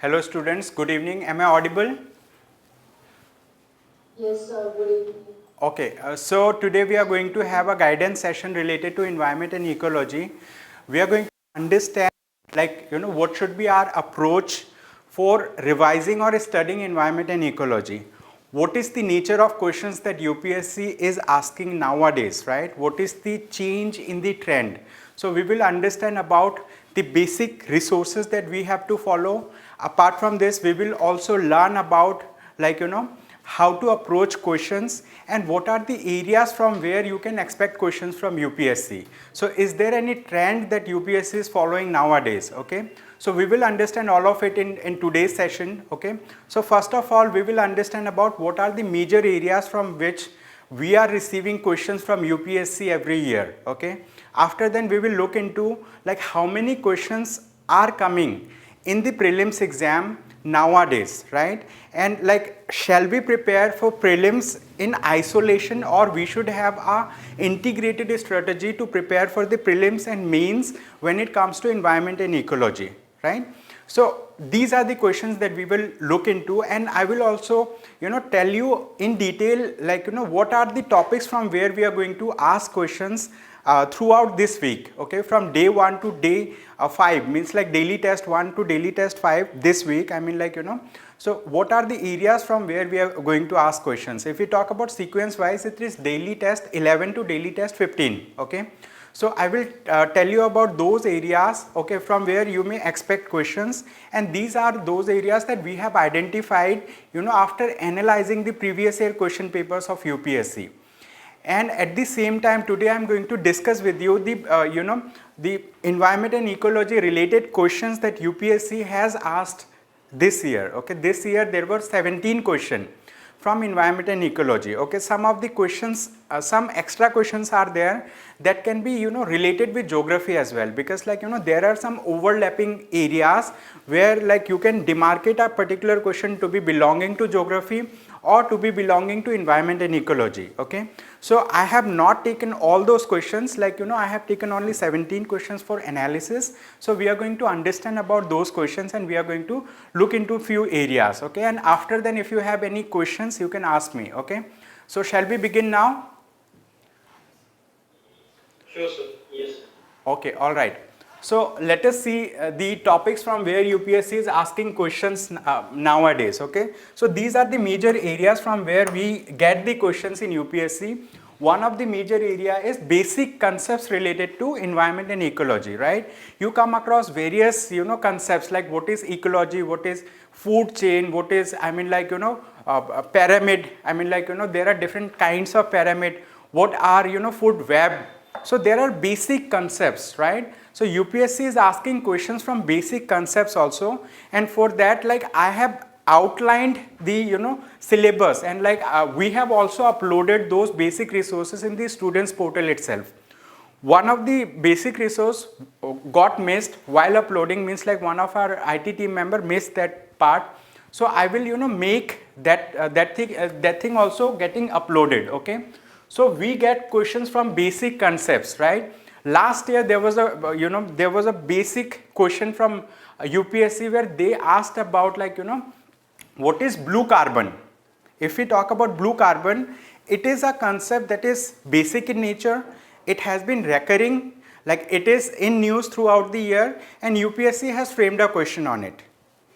Hello students, good evening. Am I audible? Yes, sir. Good evening. Okay, so today we are going to have a guidance session related to environment and ecology. We are going to understand what should be our approach for revising or studying environment and ecology. What is the nature of questions that UPSC is asking nowadays, right? What is the change in the trend? So we will understand about the basic resources that we have to follow. Apart from this, we will also learn about how to approach questions and what are the areas from where you can expect questions from UPSC. So is there any trend that UPSC is following nowadays? Okay. So we will understand all of it in today's session. Okay. So first of all, we will understand about what are the major areas from which we are receiving questions from UPSC every year. Okay. After then we will look into like how many questions are coming in the prelims exam nowadays, right? And like, shall we prepare for prelims in isolation, or we should have a integrated strategy to prepare for the prelims and mains when it comes to environment and ecology, right? So these are the questions that we will look into, and I will also tell you in detail what are the topics from where we are going to ask questions throughout this week. Okay, from day 1 to day 5, means like daily test 1 to daily test 5 this week. I mean so what are the areas from where we are going to ask questions? If we talk about sequence wise, it is daily test 11 to daily test 15. Okay, so I will tell you about those areas, okay, from where you may expect questions, and these are those areas that we have identified after analyzing the previous year question papers of UPSC. And at the same time, today I am going to discuss with you the the environment and ecology related questions that UPSC has asked this year. Okay, this year there were 17 questions from environment and ecology. Okay, some of the questions, some extra questions are there that can be related with geography as well, because there are some overlapping areas where you can demarcate a particular question to be belonging to geography or to be belonging to environment and ecology. Okay, so I have not taken all those questions, I have taken only 17 questions for analysis. So we are going to understand about those questions and we are going to look into few areas. Okay, and after then if you have any questions you can ask me. Okay, so shall we begin now? Sure, sir. Yes. Okay, all right. So let us see the topics from where UPSC is asking questions nowadays. Okay, so these are the major areas from where we get the questions in UPSC. One of the major area is basic concepts related to environment and ecology, right? You come across various concepts like what is ecology, what is food chain, what is pyramid. I mean there are different kinds of pyramid. What are food web? So there are basic concepts, right? So UPSC is asking questions from basic concepts also, and for that I have outlined the syllabus, and we have also uploaded those basic resources in the students portal itself. One of the basic resource got missed while uploading, means one of our IT team member missed that part. So I will make that thing also getting uploaded. Okay, so we get questions from basic concepts, right? Last year there was a basic question from UPSC where they asked about what is blue carbon. If we talk about blue carbon, it is a concept that is basic in nature. It has been recurring, it is in news throughout the year, and UPSC has framed a question on it.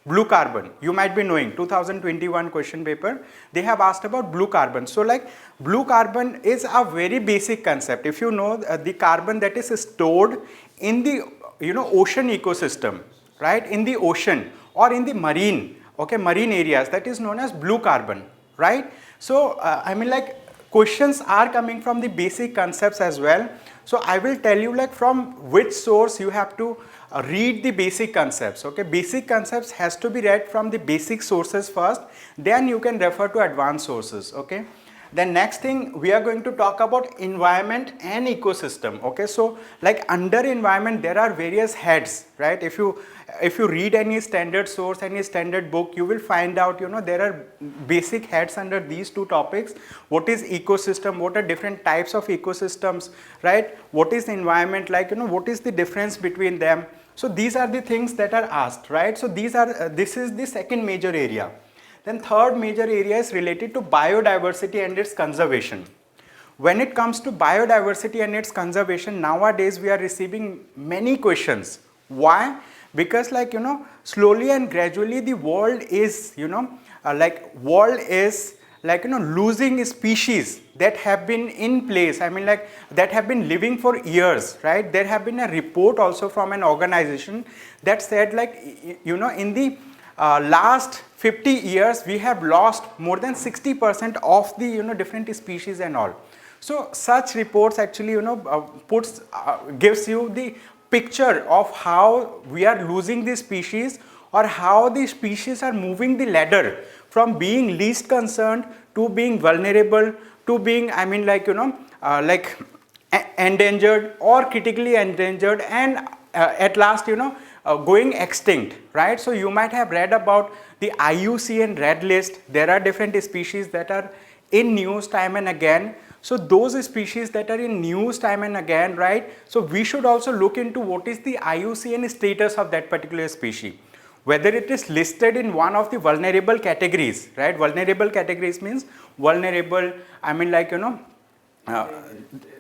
Blue carbon, you might be knowing, 2021 question paper, they have asked about blue carbon. So blue carbon is a very basic concept. If you know the carbon that is stored in the ocean ecosystem, right, in the ocean or in the marine, okay, marine areas, that is known as blue carbon, right? So questions are coming from the basic concepts as well. So I will tell you from which source you have to read the basic concepts. Okay, basic concepts has to be read from the basic sources first, then you can refer to advanced sources. Okay, then next thing we are going to talk about environment and ecosystem. Okay, so under environment there are various heads, right? If you read any standard source, any standard book, you will find out there are basic heads under these two topics. What is ecosystem, what are different types of ecosystems, right? What is the environment, what is the difference between them? So these are the things that are asked, right? So this is the second major area. Then third major area is related to biodiversity and its conservation. When it comes to biodiversity and its conservation, nowadays we are receiving many questions. Why? Because slowly and gradually the world is, losing species that have been in place, that have been living for years, right? There have been a report also from an organization that said in the last 50 years we have lost more than 60% of the different species and all. So such reports actually gives you the picture of how we are losing the species, or how the species are moving the ladder from being least concerned to being vulnerable to being endangered or critically endangered, and at last going extinct, right? So you might have read about the IUCN Red List. There are different species that are in news time and again. So those species that are in news time and again, right? So we should also look into what is the IUCN status of that particular species. Whether it is listed in one of the vulnerable categories, right? Vulnerable categories means vulnerable,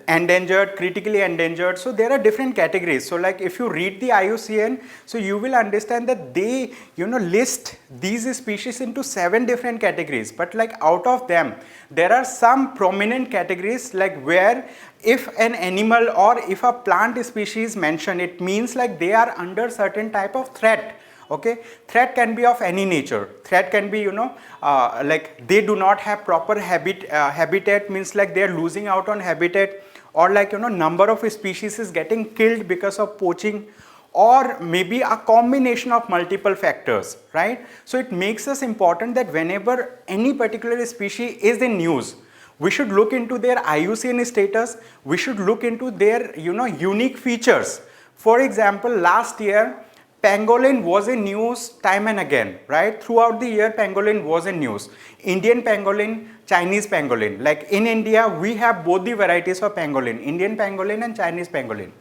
endangered, critically endangered. So there are different categories. So if you read the IUCN, so you will understand that they list these species into 7 different categories. But out of them, there are some prominent categories where if an animal or if a plant species mentioned, it means they are under certain type of threat. Okay, threat can be of any nature. Threat can be they do not have proper habitat, means they are losing out on habitat, or number of species is getting killed because of poaching, or maybe a combination of multiple factors, right? So it makes us important that whenever any particular species is in news, we should look into their IUCN status, we should look into their unique features. For example, last year pangolin was in news time and again, right? Throughout the year, pangolin was in news. Indian pangolin, Chinese pangolin. In India, we have both the varieties of pangolin, Indian pangolin and Chinese pangolin.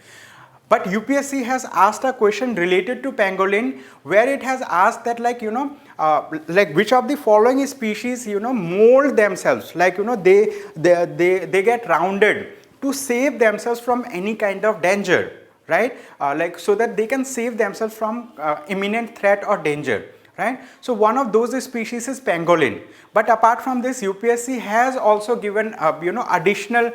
But UPSC has asked a question related to pangolin, where it has asked that which of the following species mold themselves, they get rounded to save themselves from any kind of danger, right? So that they can save themselves from imminent threat or danger, right? So one of those species is pangolin. But apart from this, UPSC has also given additional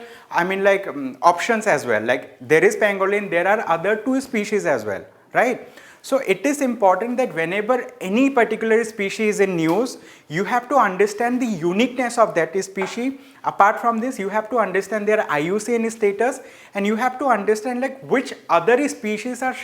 options as well. There is pangolin, there are other 2 species as well, right? So it is important that whenever any particular species is in news, you have to understand the uniqueness of that species. Apart from this, you have to understand their IUCN status, and you have to understand which other species are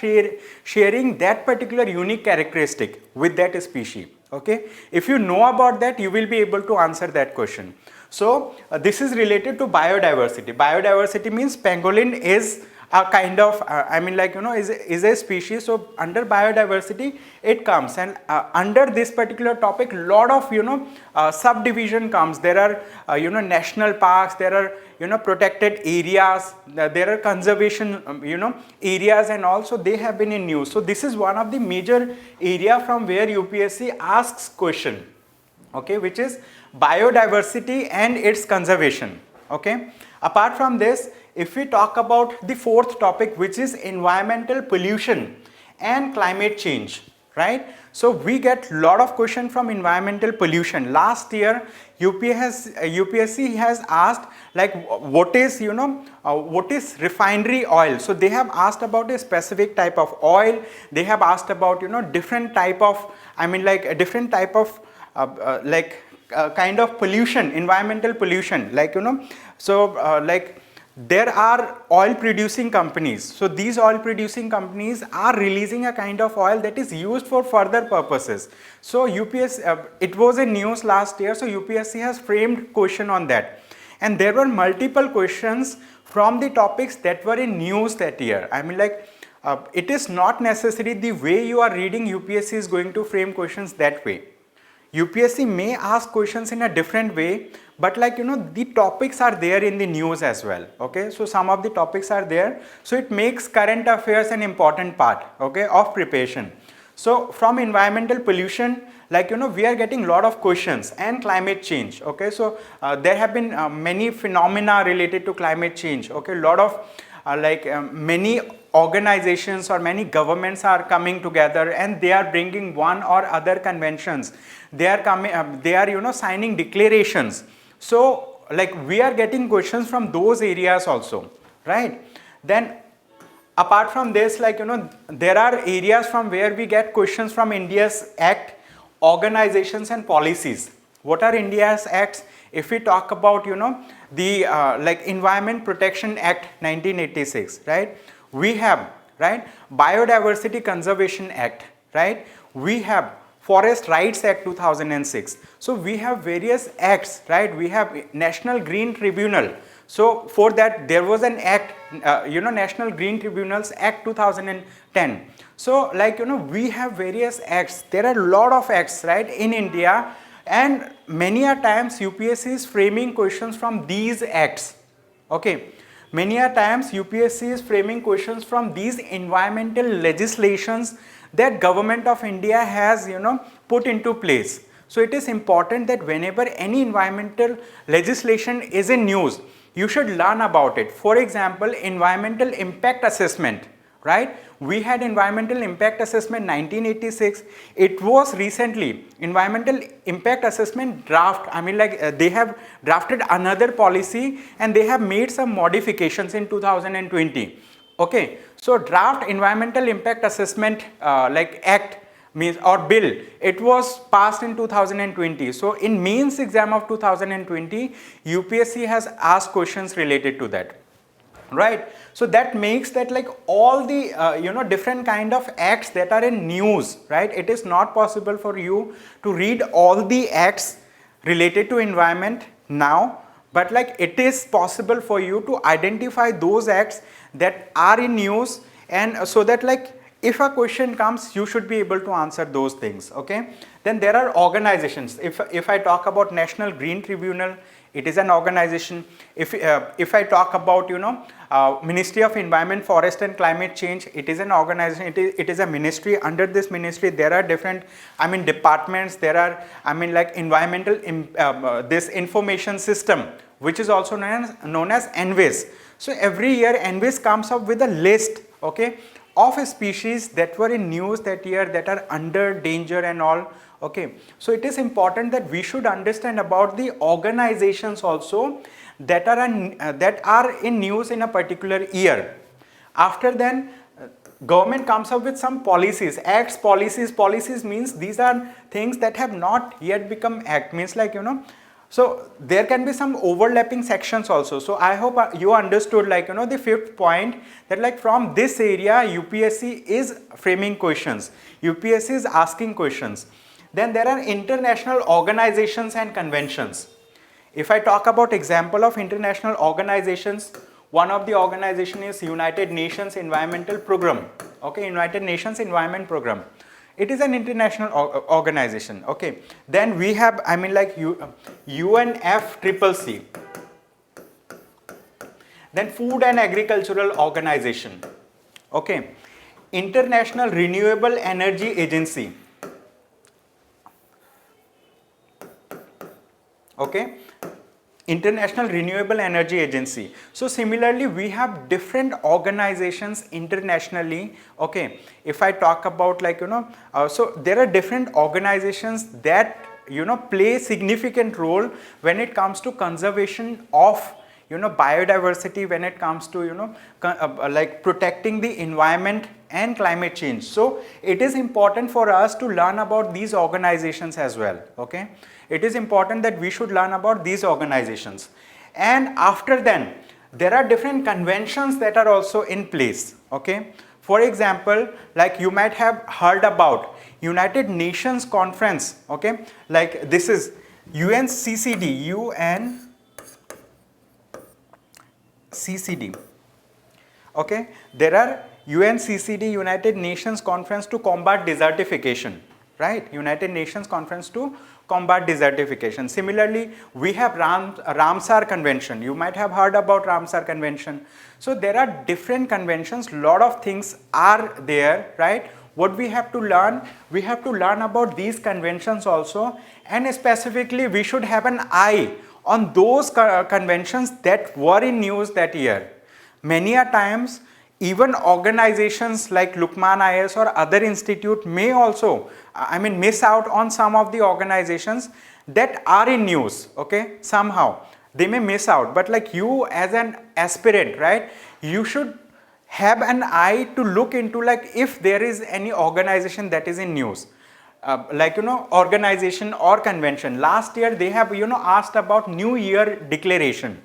sharing that particular unique characteristic with that species. Okay, if you know about that, you will be able to answer that question. So this is related to biodiversity. Biodiversity means pangolin is a kind of is a species. So under biodiversity it comes, and under this particular topic lot of subdivision comes. There are national parks, there are protected areas, there are conservation areas, and also they have been in news. So this is one of the major area from where UPSC asks question, okay, which is biodiversity and its conservation. Okay, apart from this, if we talk about the 4th topic, which is environmental pollution and climate change, right? So we get lot of question from environmental pollution. Last year UPSC has asked what is refinery oil. So they have asked about a specific type of oil. They have asked about different type of different type of kind of pollution, environmental pollution, there are oil producing companies. So these oil producing companies are releasing a kind of oil that is used for further purposes. So UPSC, it was in news last year, so UPSC has framed question on that. And there were multiple questions from the topics that were in news that year. It is not necessary the way you are reading UPSC is going to frame questions that way. UPSC may ask questions in a different way, but like the topics are there in the news as well. Okay, so some of the topics are there, so it makes current affairs an important part, okay, of preparation. So from environmental pollution, like we are getting a lot of questions, and climate change. Okay, so there have been many phenomena related to climate change. Okay, a lot of many organizations or many governments are coming together, and they are bringing one or other conventions. They are coming, they are signing declarations. So like we are getting questions from those areas also, right? Then apart from this, like there are areas from where we get questions from India's act, organizations and policies. What are India's acts? If we talk about the like Environment Protection Act 1986, right? We have, right, Biodiversity Conservation Act, right? We have Forest Rights Act 2006. So we have various acts, right? We have National Green Tribunal. So for that there was an act, National Green Tribunals Act 2010. So like we have various acts. There are a lot of acts, right, in India, and many a times UPSC is framing questions from these acts. Okay, many a times UPSC is framing questions from these environmental legislations that Government of India has put into place. So it is important that whenever any environmental legislation is in news, you should learn about it. For example, environmental impact assessment, right? We had environmental impact assessment 1986. It was recently environmental impact assessment draft. I mean, like they have drafted another policy and they have made some modifications in 2020. Okay, so draft environmental impact assessment like act means or bill, it was passed in 2020. So in mains exam of 2020, UPSC has asked questions related to that, right? So that makes that like all the different kind of acts that are in news, right? It is not possible for you to read all the acts related to environment now, but like it is possible for you to identify those acts that are in news, and so that like if a question comes, you should be able to answer those things. Okay, then there are organizations. If I talk about National Green Tribunal, it is an organization. If I talk about Ministry of Environment, Forest and Climate Change, it is an organization. It is a ministry. Under this ministry there are different departments. There are like environmental this information system, which is also known as ENVIS. So every year ENVIS comes up with a list, okay, of species that were in news that year that are under danger and all. Okay, so it is important that we should understand about the organizations also that are in news in a particular year. After then, government comes up with some policies, acts, policies means these are things that have not yet become act, means like so there can be some overlapping sections also. So I hope you understood like the fifth point, that like from this area UPSC is framing questions, UPSC is asking questions. Then there are international organizations and conventions. If I talk about example of international organizations, one of the organization is United Nations Environmental Program. Okay, United Nations Environment Program. It is an international organization. Okay, then we have like UNFCCC, then Food and Agricultural Organization. Okay, International Renewable Energy Agency. Okay, International Renewable Energy Agency. So similarly we have different organizations internationally. Okay, if I talk about like so there are different organizations that play significant role when it comes to conservation of biodiversity, when it comes to like protecting the environment and climate change. So it is important for us to learn about these organizations as well. Okay, it is important that we should learn about these organizations. And after then there are different conventions that are also in place. Okay, for example, like you might have heard about United Nations Conference. Okay, like this is UNCCD, UNCCD. Okay, there are UNCCD, United Nations Conference to Combat Desertification. right? United Nations Conference to combat desertification. Similarly, we have Ramsar Convention. You might have heard about Ramsar Convention. So there are different conventions, lot of things are there, right? What we have to learn? We have to learn about these conventions also, and specifically we should have an eye on those conventions that were in news that year. Many a times, even organizations like Lukmaan IAS or other institute may also, miss out on some of the organizations that are in news, okay, somehow. They may miss out, but like you as an aspirant, right, you should have an eye to look into like if there is any organization that is in news. Organization or convention. Last year they have, asked about New Year declaration.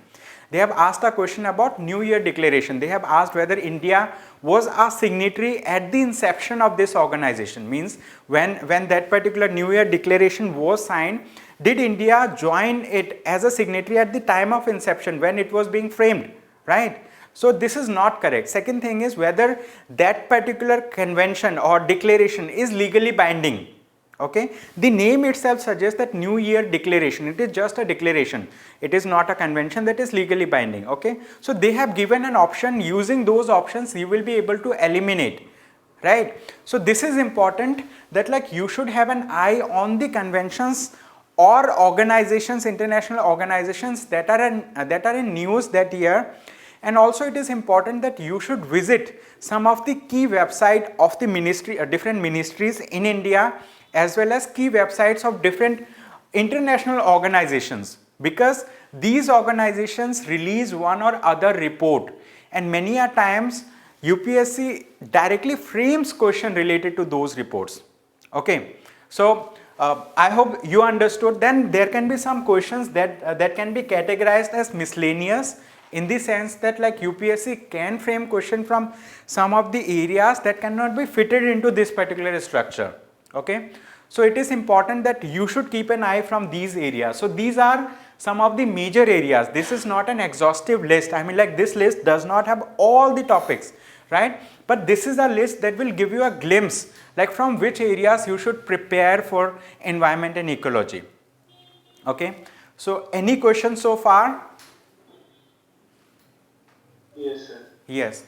They have asked a question about New Year declaration. They have asked whether India was a signatory at the inception of this organization. Means when that particular New Year declaration was signed, did India join it as a signatory at the time of inception when it was being framed, right? So this is not correct. Second thing is whether that particular convention or declaration is legally binding. Okay, the name itself suggests that New Year declaration, it is just a declaration, it is not a convention that is legally binding. Okay, so they have given an option. Using those options you will be able to eliminate, right? So this is important, that like you should have an eye on the conventions or organizations, international organizations that are in news that year. And also it is important that you should visit some of the key websites of the ministry, different ministries in India, as well as key websites of different international organizations, because these organizations release one or other report, and many a times UPSC directly frames question related to those reports. Okay, so I hope you understood. Then there can be some questions that can be categorized as miscellaneous, in the sense that like UPSC can frame question from some of the areas that cannot be fitted into this particular structure. Okay, so it is important that you should keep an eye from these areas. So these are some of the major areas. This is not an exhaustive list. This list does not have all the topics, right? But this is a list that will give you a glimpse like from which areas you should prepare for environment and ecology. Okay, so any questions so far? Yes, sir. Yes.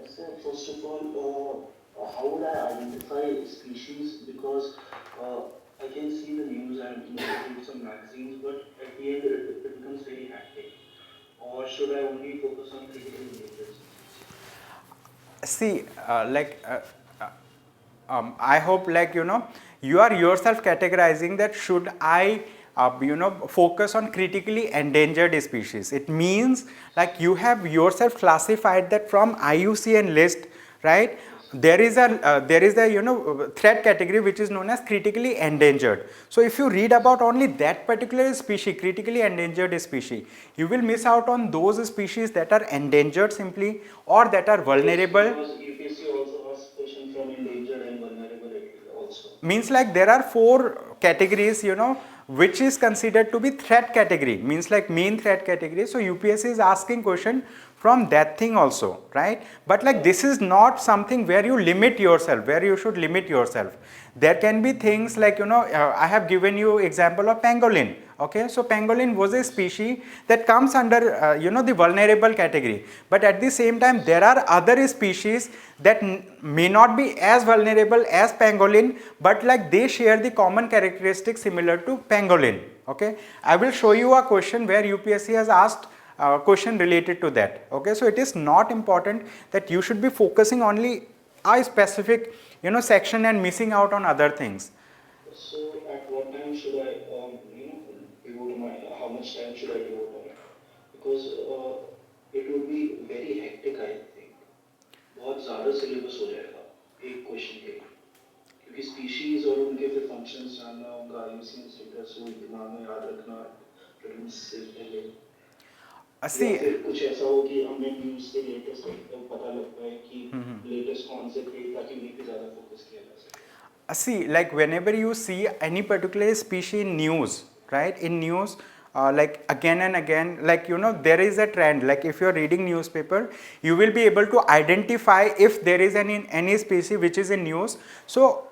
Sir, first of all, how would I identify species? Because I can see the news and read some magazines, but at the end it becomes very hectic. Or should I only focus on critical endangered species? See, I hope you are yourself categorizing that should I focus on critically endangered species. It means like you have yourself classified that from IUCN list, right? There is a threat category which is known as critically endangered. So if you read about only that particular species, critically endangered species, you will miss out on those species that are endangered simply, or that are vulnerable. Because UPSC also asks question from endangered and vulnerable also. Means like there are 4 categories, which is considered to be threat category, means like main threat category. So UPSC is asking question from that thing also, right? But like this is not something where you limit yourself, where you should limit yourself. There can be things like, I have given you example of pangolin. Okay, so pangolin was a species that comes under, the vulnerable category. But at the same time, there are other species that may not be as vulnerable as pangolin, but like they share the common characteristics similar to pangolin. Okay, I will show you a question where UPSC has asked question related to that. Okay, so it is not important that you should be focusing only a specific section and missing out on other things. So at what time should I devote how much time should I devote on it? Because it would be very hectic, I think. बहुत ज़्यादा syllabus हो जाएगा एक question के लिए, क्योंकि species और उनके फिर functions जानना, उनका IUCN status वो दिमाग में याद रखना, prelims से पहले कुछ ऐसा हो कि हमें न्यूज़ से लेटेस्ट पता लगता है कि लेटेस्ट कौन से थे, ताकि उन्हीं पे ज़्यादा फोकस किया जा सके. See, like whenever you see any particular species in news, right, in news, like again and again, like there is a trend, like if you are reading newspaper, you will be able to identify if there is any species which is in news. So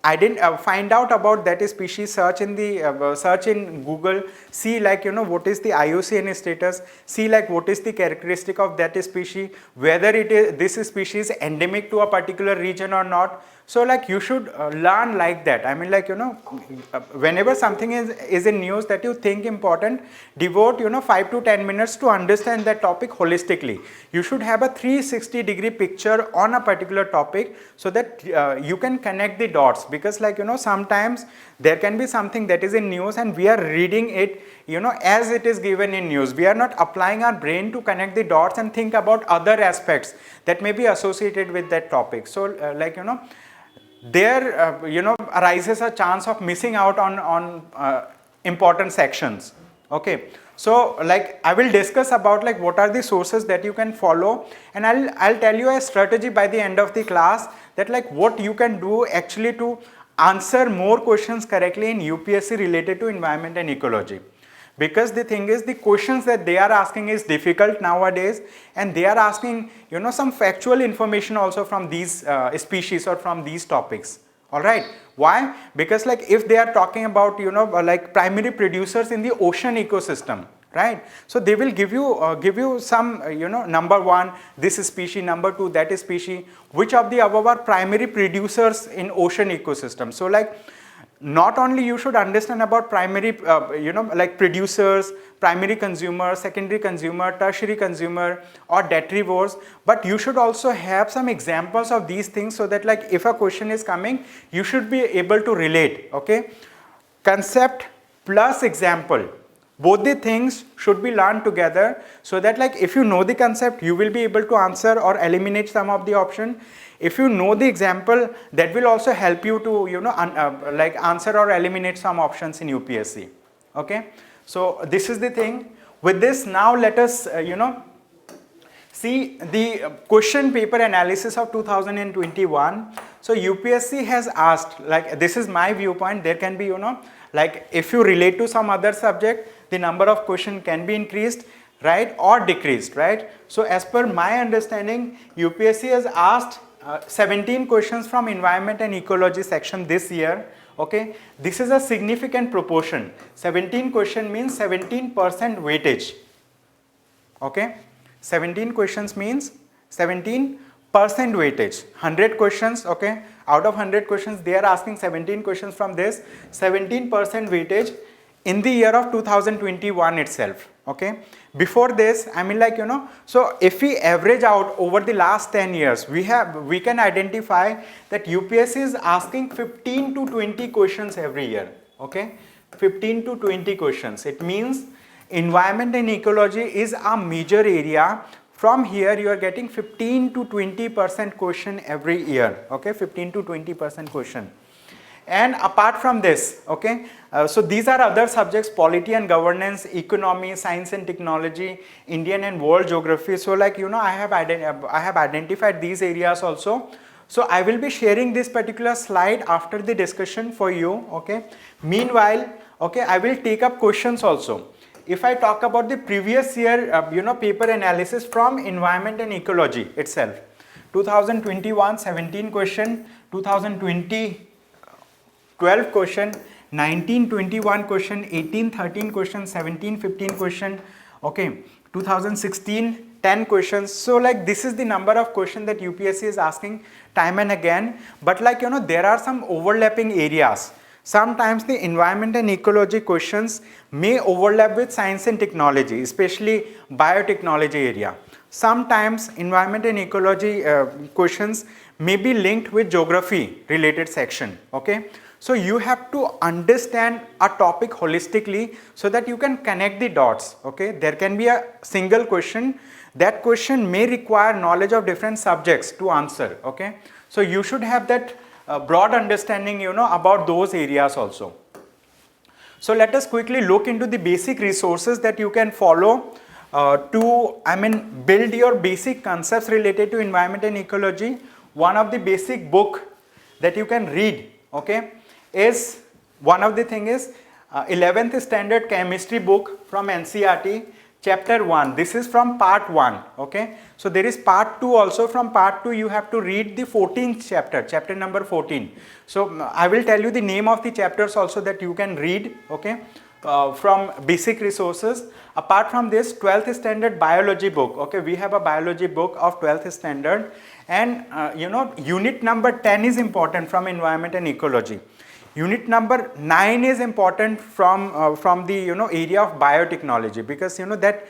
find out about that species, search in the search in Google, see like what is the IUCN status, see like what is the characteristic of that species, whether it is this species endemic to a particular region or not. So like you should learn like that. I mean like whenever something is in news that you think important, devote 5 to 10 minutes to understand that topic holistically. You should have a 360-degree picture on a particular topic so that you can connect the dots, because like sometimes there can be something that is in news and we are reading it as it is given in news. We are not applying our brain to connect the dots and think about other aspects that may be associated with that topic. So like there arises a chance of missing out on important sections. Okay, so like I will discuss about like what are the sources that you can follow, and I'll tell you a strategy by the end of the class that like what you can do actually to answer more questions correctly in UPSC related to environment and ecology. Because the thing is, the questions that they are asking is difficult nowadays, and they are asking some factual information also from these species or from these topics. All right, why? Because like if they are talking about like primary producers in the ocean ecosystem, right? So they will give you some number one this species, number two that species, which of the above are primary producers in ocean ecosystem. So like not only you should understand about primary like producers, primary consumer, secondary consumer, tertiary consumer or detrivores, but you should also have some examples of these things so that like if a question is coming, you should be able to relate. Okay, concept plus example, both the things should be learned together, so that like if you know the concept, you will be able to answer or eliminate some of the option. If you know the example, that will also help you to like answer or eliminate some options in UPSC. Okay, so this is the thing. With this, now let us see the question paper analysis of 2021. So UPSC has asked, like this is my viewpoint, there can be like if you relate to some other subject, the number of question can be increased, right, or decreased, right? So as per my understanding, UPSC has asked 17 questions from environment and ecology section this year. Okay, this is a significant proportion. 17 question means 17% weightage. Okay, 17 questions means 17% weightage. 100 questions, okay, out of 100 questions they are asking 17 questions from this, 17% weightage in the year of 2021 itself. Okay, before this, I mean like so if we average out over the last 10 years, we can identify that UPSC is asking 15 to 20 questions every year. Okay, 15 to 20 questions. It means environment and ecology is a major area. From here you are getting 15 to 20% question every year. Okay, 15 to 20% question. And apart from this, okay, so these are other subjects: polity and governance, economy, science and technology, Indian and world geography. So like I have identified these areas also. So I will be sharing this particular slide after the discussion for you. Okay, meanwhile, okay, I will take up questions also. If I talk about the previous year paper analysis from environment and ecology itself, 2021 17 question, 2020 12 question, 1921 question, 1813 question, 1715 question, okay, 2016 10 questions. So like this is the number of questions that UPSC is asking time and again, but like there are some overlapping areas. Sometimes the environment and ecology questions may overlap with science and technology, especially biotechnology area. Sometimes environment and ecology questions may be linked with geography related section. Okay, so you have to understand a topic holistically so that you can connect the dots. Okay, there can be a single question. That question may require knowledge of different subjects to answer. Okay, so you should have that broad understanding about those areas also. So let us quickly look into the basic resources that you can follow to build your basic concepts related to environment and ecology. One of the basic book that you can read, okay, is one of the thing is 11th standard chemistry book from NCERT, chapter 1. This is from part 1. Okay. So there is part 2 also. From part 2 you have to read the 14th chapter, chapter number 14. So I will tell you the name of the chapters also that you can read. Okay. From basic resources. Apart from this, 12th standard biology book. Okay, we have a biology book of 12th standard, and unit number 10 is important from environment and ecology. Unit number 9 is important from the area of biotechnology, because that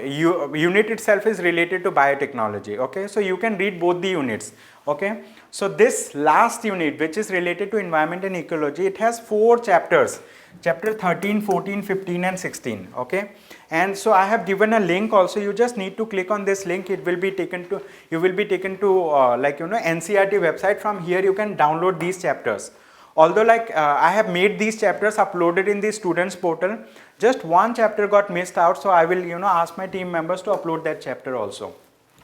unit itself is related to biotechnology. Okay, so you can read both the units. Okay, so this last unit, which is related to environment and ecology, it has 4 chapters. Chapter 13, 14, 15 and 16. Okay, and so I have given a link also. You just need to click on this link. It will be taken to, you will be taken to NCERT website. From here you can download these chapters. Although I have made these chapters uploaded in the students portal, just one chapter got missed out, so I will ask my team members to upload that chapter also.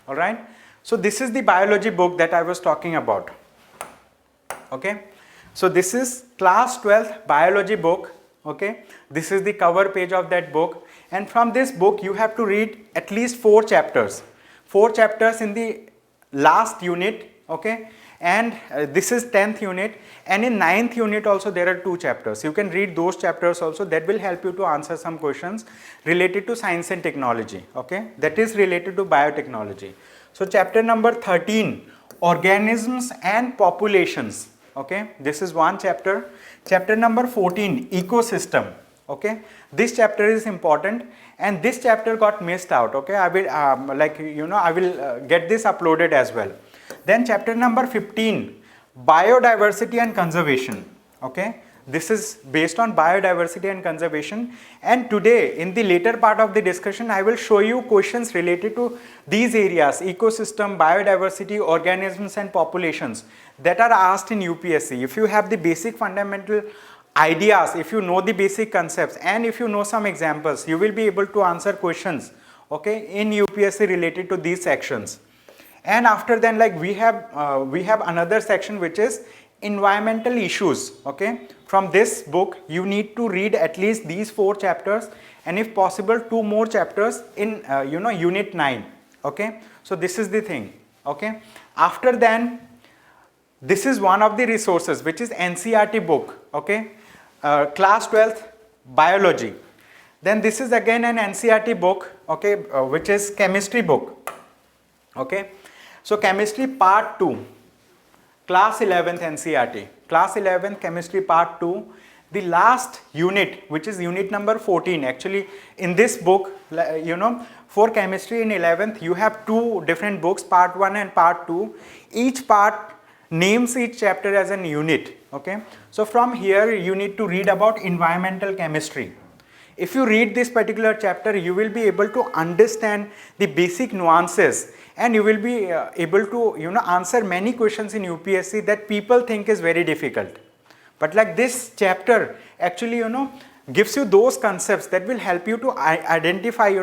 All right, so this is the biology book that I was talking about. Okay, so this is class 12th biology book. Okay, this is the cover page of that book, and from this book you have to read at least 4 chapters. 4 chapters in the last unit. Okay, and this is 10th unit, and in 9th unit also there are 2 chapters. You can read those chapters also. That will help you to answer some questions related to science and technology. Okay, that is related to biotechnology. So chapter number 13, organisms and populations. Okay, this is one chapter. Chapter number 14, ecosystem. Okay, this chapter is important, and this chapter got missed out. Okay, I will I will get this uploaded as well. Then chapter number 15, biodiversity and conservation. Okay, this is based on biodiversity and conservation, and today in the later part of the discussion I will show you questions related to these areas: ecosystem, biodiversity, organisms and populations, that are asked in UPSC. If you have the basic fundamental ideas, if you know the basic concepts, and if you know some examples, you will be able to answer questions, okay, in UPSC related to these sections. And after then, we have another section which is environmental issues. Okay, from this book you need to read at least these 4 chapters, and if possible 2 more chapters in unit 9. Okay, so this is the thing. Okay, after then, this is one of the resources which is NCERT book. Okay, class 12th biology. Then this is again an NCERT book. Okay, which is chemistry book. Okay, so chemistry part 2, class 11th NCERT, class 11th chemistry part 2, the last unit, which is unit number 14. Actually in this book, for chemistry in 11th you have 2 different books, part 1 and part 2. Each part names each chapter as a unit. Okay, so from here you need to read about environmental chemistry. If you read this particular chapter, you will be able to understand the basic nuances, and you will be able to answer many questions in UPSC that people think is very difficult. But this chapter actually gives you those concepts that will help you to identify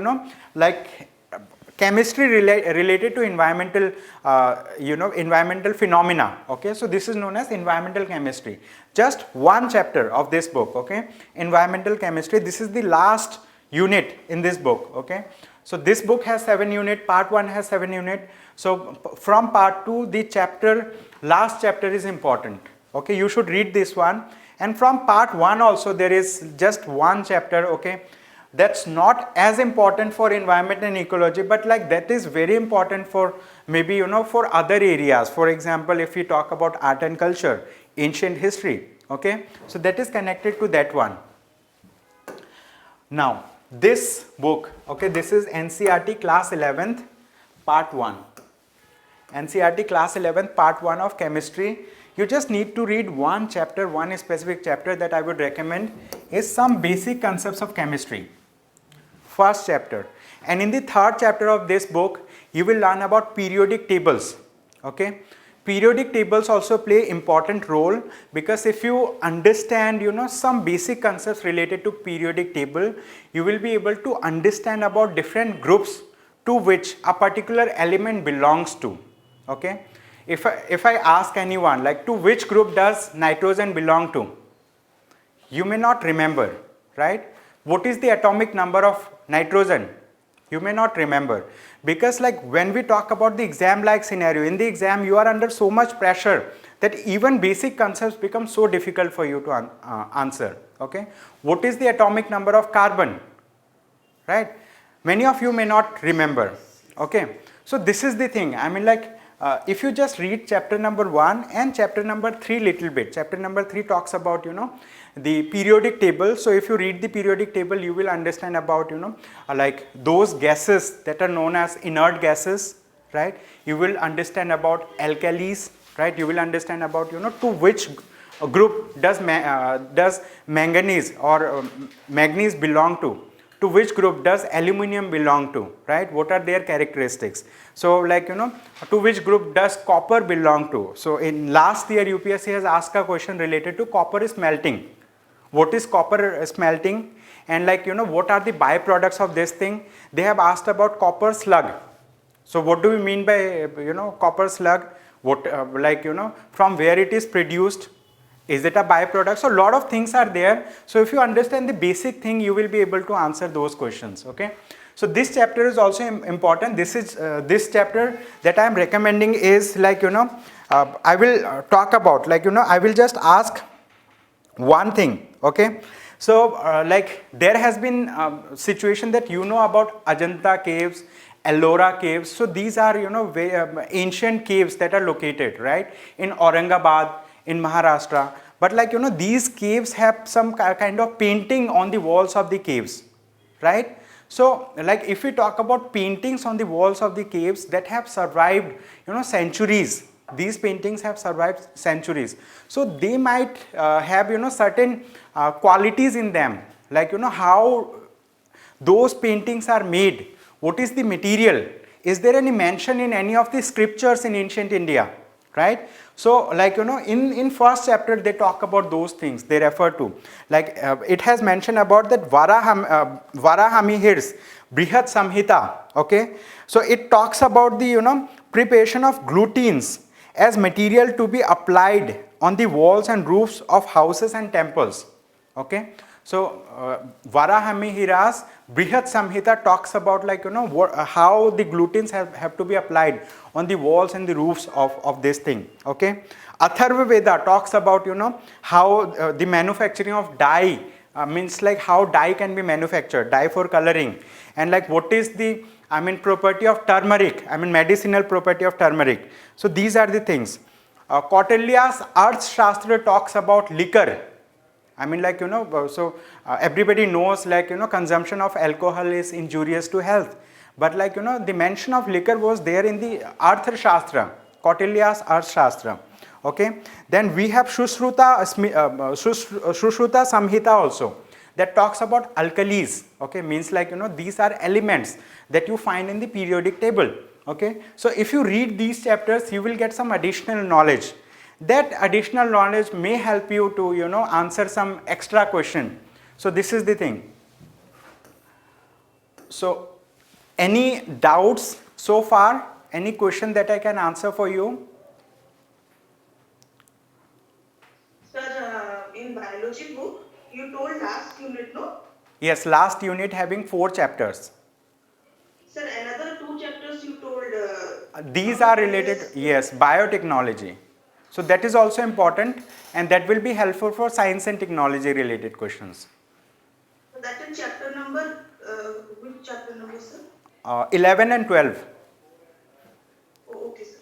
chemistry related to environmental environmental phenomena. Okay, so this is known as environmental chemistry. Just one chapter of this book. Okay, environmental chemistry. This is the last unit in this book. Okay, so this book has 7 units, part 1 has 7 units. So from part 2, the last chapter is important. Okay, you should read this one, and from part 1 also there is just one chapter. Okay, that's not as important for environment and ecology, but that is very important for maybe for other areas. For example, if we talk about art and culture, ancient history. Okay, so that is connected to that one. Now this book, okay, this is NCERT class 11th part 1, NCERT class 11th part 1 of chemistry. You just need to read one chapter, one specific chapter that I would recommend is some basic concepts of chemistry. First chapter. And in the 3rd chapter of this book, you will learn about periodic tables. Okay, periodic tables also play important role, because if you understand some basic concepts related to periodic table, you will be able to understand about different groups to which a particular element belongs to. Okay, if I ask anyone to which group does nitrogen belong to, you may not remember, right? What is the atomic number of nitrogen? you may not remember, because like when we talk about the exam like scenario, in the exam you are under so much pressure that even basic concepts become so difficult for you to answer. Okay, what is the atomic number of carbon, right? Many of you may not remember. Okay, so this is the thing, I mean like if you just read chapter number 1 and chapter number 3 little bit, chapter number 3 talks about, you know, the periodic table. So if you read the periodic table, you will understand about, you know, like those gases that are known as inert gases, right? You will understand about alkalis, right? You will understand about, you know, to which group does manganese or manganese belong to which group does aluminium belong to, right? What are their characteristics? So like, you know, to which group does copper belong to? So in last year UPSC has asked a question related to copper smelting. What is copper smelting? And like, you know, what are the byproducts of this thing? They have asked about copper slug. So what do we mean by, you know, copper slug? What like, you know, from where it is produced? Is it a byproduct? So a lot of things are there. So if you understand the basic thing, you will be able to answer those questions. Okay. So this chapter is also important. This is this chapter that I am recommending is like, you know, I will talk about, like, you know, I will just ask one thing. Okay. So like there has been situation that you know about Ajanta caves, Ellora caves. So these are, you know, ancient caves that are located right in Aurangabad, in Maharashtra. But like, you know, these caves have some kind of painting on the walls of the caves, right? So like if we talk about paintings on the walls of the caves that have survived, you know, centuries, these paintings have survived centuries. So they might have, you know, certain qualities in them, like, you know, how those paintings are made, what is the material, is there any mention in any of the scriptures in ancient India, right? So like, you know, in first chapter they talk about those things, they refer to, like it has mentioned about that Varahamihir's Brihat Samhita. Okay, so it talks about the, you know, preparation of glutenes as material to be applied on the walls and roofs of houses and temples. Okay, so Varahamihira's Brihat Samhita talks about, like, you know, how the glutenes have to be applied on the walls and the roofs of this thing. Okay, Atharva Veda talks about, you know, how the manufacturing of dye means like how dye can be manufactured, dye for coloring, and like what is the, I mean, property of turmeric, I mean medicinal property of turmeric. So these are the things. Kautilya's Arthashastra talks about liquor. I mean, like, you know, so everybody knows, like, you know, consumption of alcohol is injurious to health. But like, you know, the mention of liquor was there in the Arthashastra, Kautilya's Arthashastra. Okay. Then we have Sushruta Samhita also, that talks about alkalis. Okay. Means like, you know, these are elements that you find in the periodic table. Okay. So if you read these chapters, you will get some additional knowledge. That additional knowledge may help you to, you know, answer some extra question. So this is the thing. So any doubts so far? Any question that I can answer for you? Sir, in biology book, you told last unit, no? Yes, last unit having 4 chapters. Sir, another 2 chapters you told. These are related, yes, biotechnology. So that is also important, and that will be helpful for science and technology related questions. So that is chapter number, which chapter number, sir? 11 and 12. Oh, okay, sir.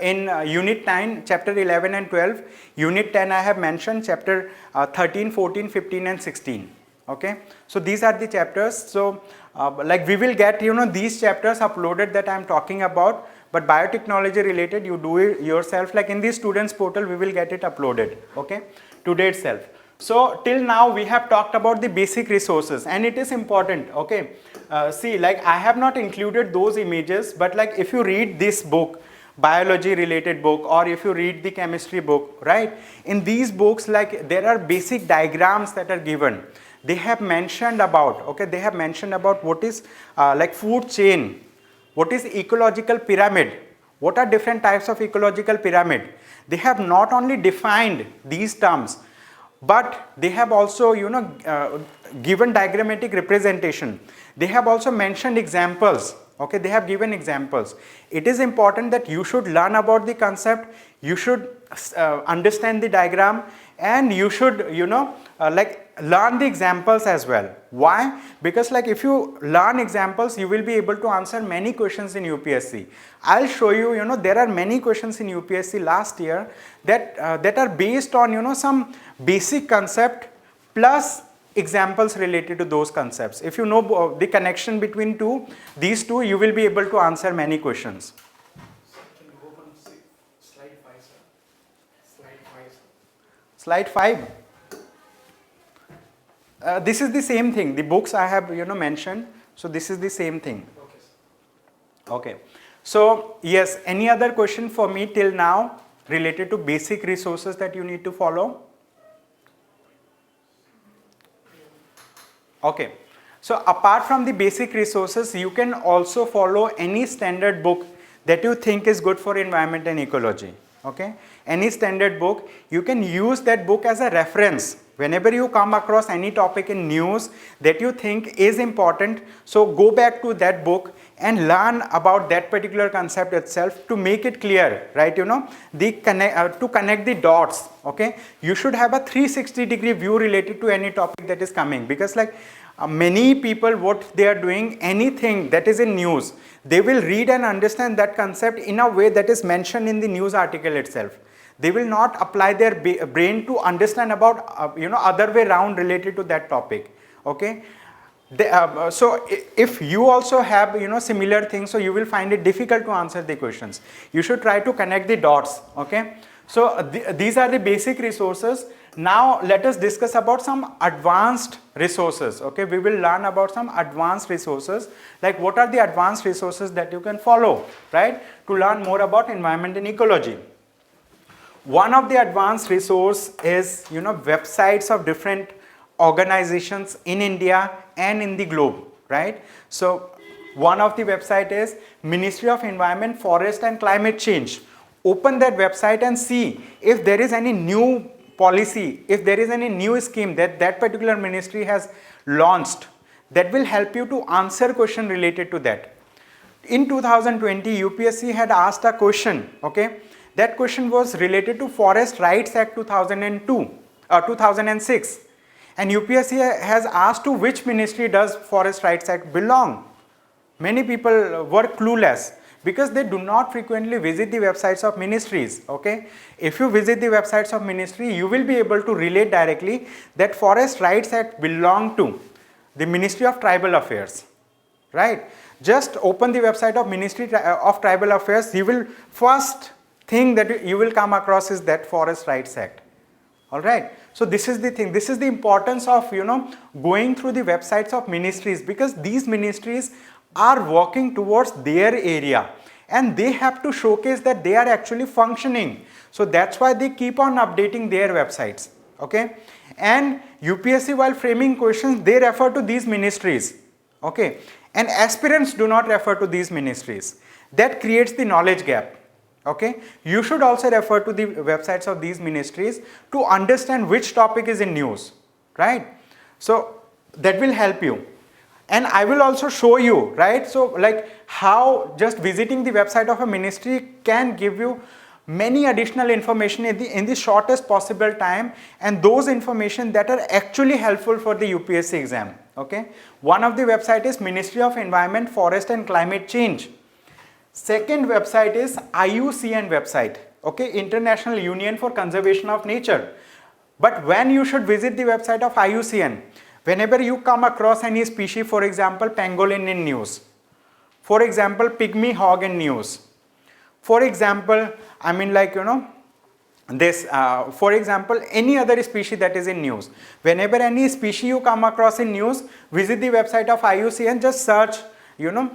In unit 9, chapter 11 and 12, unit 10 I have mentioned chapter 13, 14, 15 and 16. Okay, so these are the chapters. So like we will get, you know, these chapters uploaded that I am talking about, but biotechnology related you do it yourself, like in the students portal we will get it uploaded, okay, today itself. So till now we have talked about the basic resources, and it is important. Okay, see, like I have not included those images, but like if you read this book, biology related book, or if you read the chemistry book, right, in these books, like there are basic diagrams that are given. They have mentioned about, okay, they have mentioned about what is like food chain, what is ecological pyramid, what are different types of ecological pyramid. They have not only defined these terms, but they have also, you know, given diagrammatic representation. They have also mentioned examples. Okay, they have given examples. It is important that you should learn about the concept, you should understand the diagram, and you should, like learn the examples as well. Why? Because like if you learn examples, you will be able to answer many questions in UPSC. I'll show you, there are many questions in UPSC last year that that are based on, some basic concept plus examples related to those concepts. If you know the connection between these two, you will be able to answer many questions. Sir, can you go on slide 5, sir? Slide 5, sir. Slide 5. This is the same thing. The books I have mentioned. So this is the same thing. Okay, sir. Okay. So yes, any other question for me till now related to basic resources that you need to follow? Okay, so apart from the basic resources, you can also follow any standard book that you think is good for environment and ecology. Okay, any standard book, you can use that book as a reference whenever you come across any topic in news that you think is important. So go back to that book and learn about that particular concept itself to make it clear, right? To connect the dots. Okay, you should have a 360-degree view related to any topic that is coming, because like many people, what they are doing, anything that is in news, they will read and understand that concept in a way that is mentioned in the news article itself. They will not apply their brain to understand about other way around related to that topic. Okay, so if you also have similar things, so you will find it difficult to answer the questions. You should try to connect the dots. Okay, so these are the basic resources. Now let us discuss about some advanced resources. Okay, we will learn about some advanced resources, like what are the advanced resources that you can follow, right, to learn more about environment and ecology. One of the advanced resource is websites of different organizations in India and in the globe, right? So one of the website is Ministry of Environment, Forest and Climate Change. Open that website and see if there is any new policy, if there is any new scheme that particular ministry has launched that will help you to answer question related to that. In 2020, UPSC had asked a question. Okay, that question was related to Forest Rights Act 2006, and UPSC has asked to which ministry does Forest Rights Act belong. Many people were clueless because they do not frequently visit the websites of ministries. Okay, if you visit the websites of ministry, you will be able to relate directly that Forest Rights Act belong to the Ministry of Tribal Affairs, right? Just open the website of Ministry of Tribal Affairs, you will first thing that you will come across is that Forest Rights Act. All right, so this is the thing, this is the importance of going through the websites of ministries, because these ministries are working towards their area and they have to showcase that they are actually functioning. So that's why they keep on updating their websites. Okay, and UPSC, while framing questions, they refer to these ministries. Okay, and aspirants do not refer to these ministries. That creates the knowledge gap. Okay, you should also refer to the websites of these ministries to understand which topic is in news, right? So that will help you. And I will also show you, right? So like how just visiting the website of a ministry can give you many additional information in the shortest possible time, and those information that are actually helpful for the UPSC exam. Okay, one of the website is Ministry of Environment, Forest and Climate Change. Second website is IUCN website. Okay, International Union for Conservation of Nature. But when you should visit the website of IUCN, whenever you come across any species, for example, pangolin in news, for example, pygmy hog in news, for example, I mean like for example, any other species that is in news, whenever any species you come across in news, visit the website of IUCN, just search the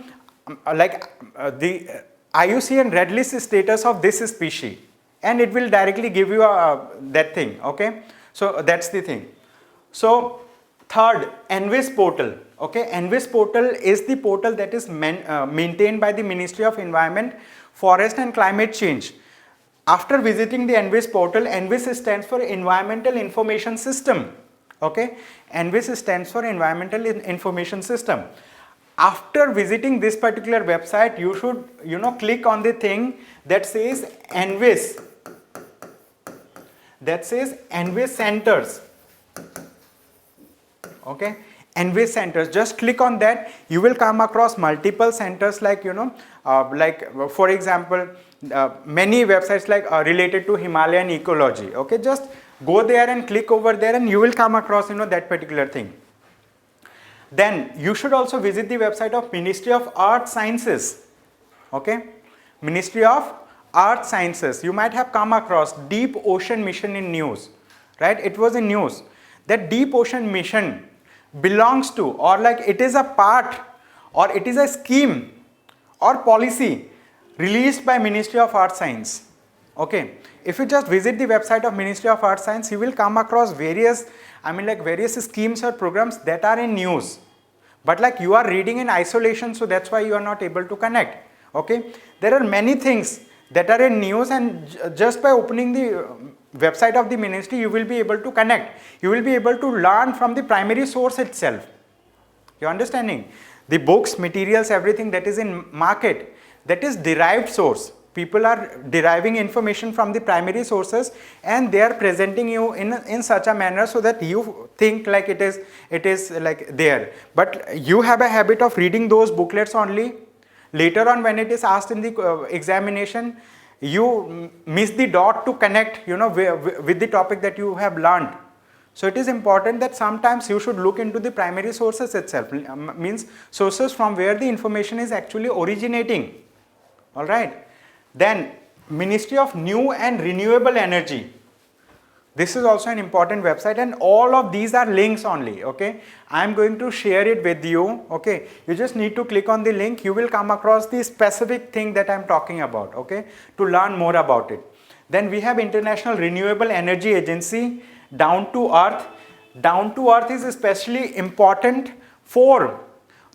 IUCN red list status of this species, and it will directly give you that thing. Okay, so that's the thing. So third, NVIS portal. Okay, NVIS portal is the portal that is maintained by the Ministry of Environment, Forest and Climate Change. After visiting the NVIS portal, NVIS stands for Environmental Information System. Okay, NVIS stands for Environmental Information System. After visiting this particular website, you should, you know, click on the thing that says Envis, centers. Okay, Envis centers, just click on that. You will come across multiple centers, like, you know, for example, many websites like related to Himalayan ecology. Okay, just go there and click over there and you will come across, you know, that particular thing. Then you should also visit the website of Ministry of Earth Sciences. Okay, Ministry of Earth Sciences. You might have come across Deep Ocean Mission in news, right? It was in news. That Deep Ocean Mission belongs to, or like it is a part, or it is a scheme or policy released by Ministry of Earth Science. Okay, if you just visit the website of Ministry of Earth Science, you will come across various, various schemes or programs that are in news, but like you are reading in isolation, so that's why you are not able to connect. Okay, there are many things that are in news, and just by opening the website of the ministry, you will be able to connect. You will be able to learn from the primary source itself. You understanding? The books, materials, everything that is in market, that is derived source. People are deriving information from the primary sources, and they are presenting you in such a manner so that you think like it is like there. But you have a habit of reading those booklets only. Later on, when it is asked in the examination, you miss the dot to connect, you know, with the topic that you have learned. So it is important that sometimes you should look into the primary sources itself, means sources from where the information is actually originating. All right. Then Ministry of New and Renewable Energy. This is also an important website, and all of these are links only. Okay, I am going to share it with you. Okay, you just need to click on the link. You will come across the specific thing that I am talking about. Okay, to learn more about it. Then we have International Renewable Energy Agency, Down to Earth. Down to Earth is especially important for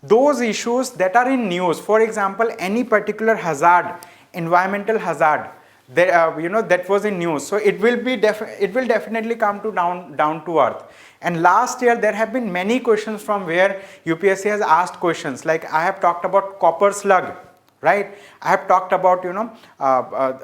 those issues that are in news. For example, any particular hazard, environmental hazard, that was in news, so it will definitely come to down to earth. And last year there have been many questions from where UPSC has asked questions, like I have talked about copper slug, right? I have talked about,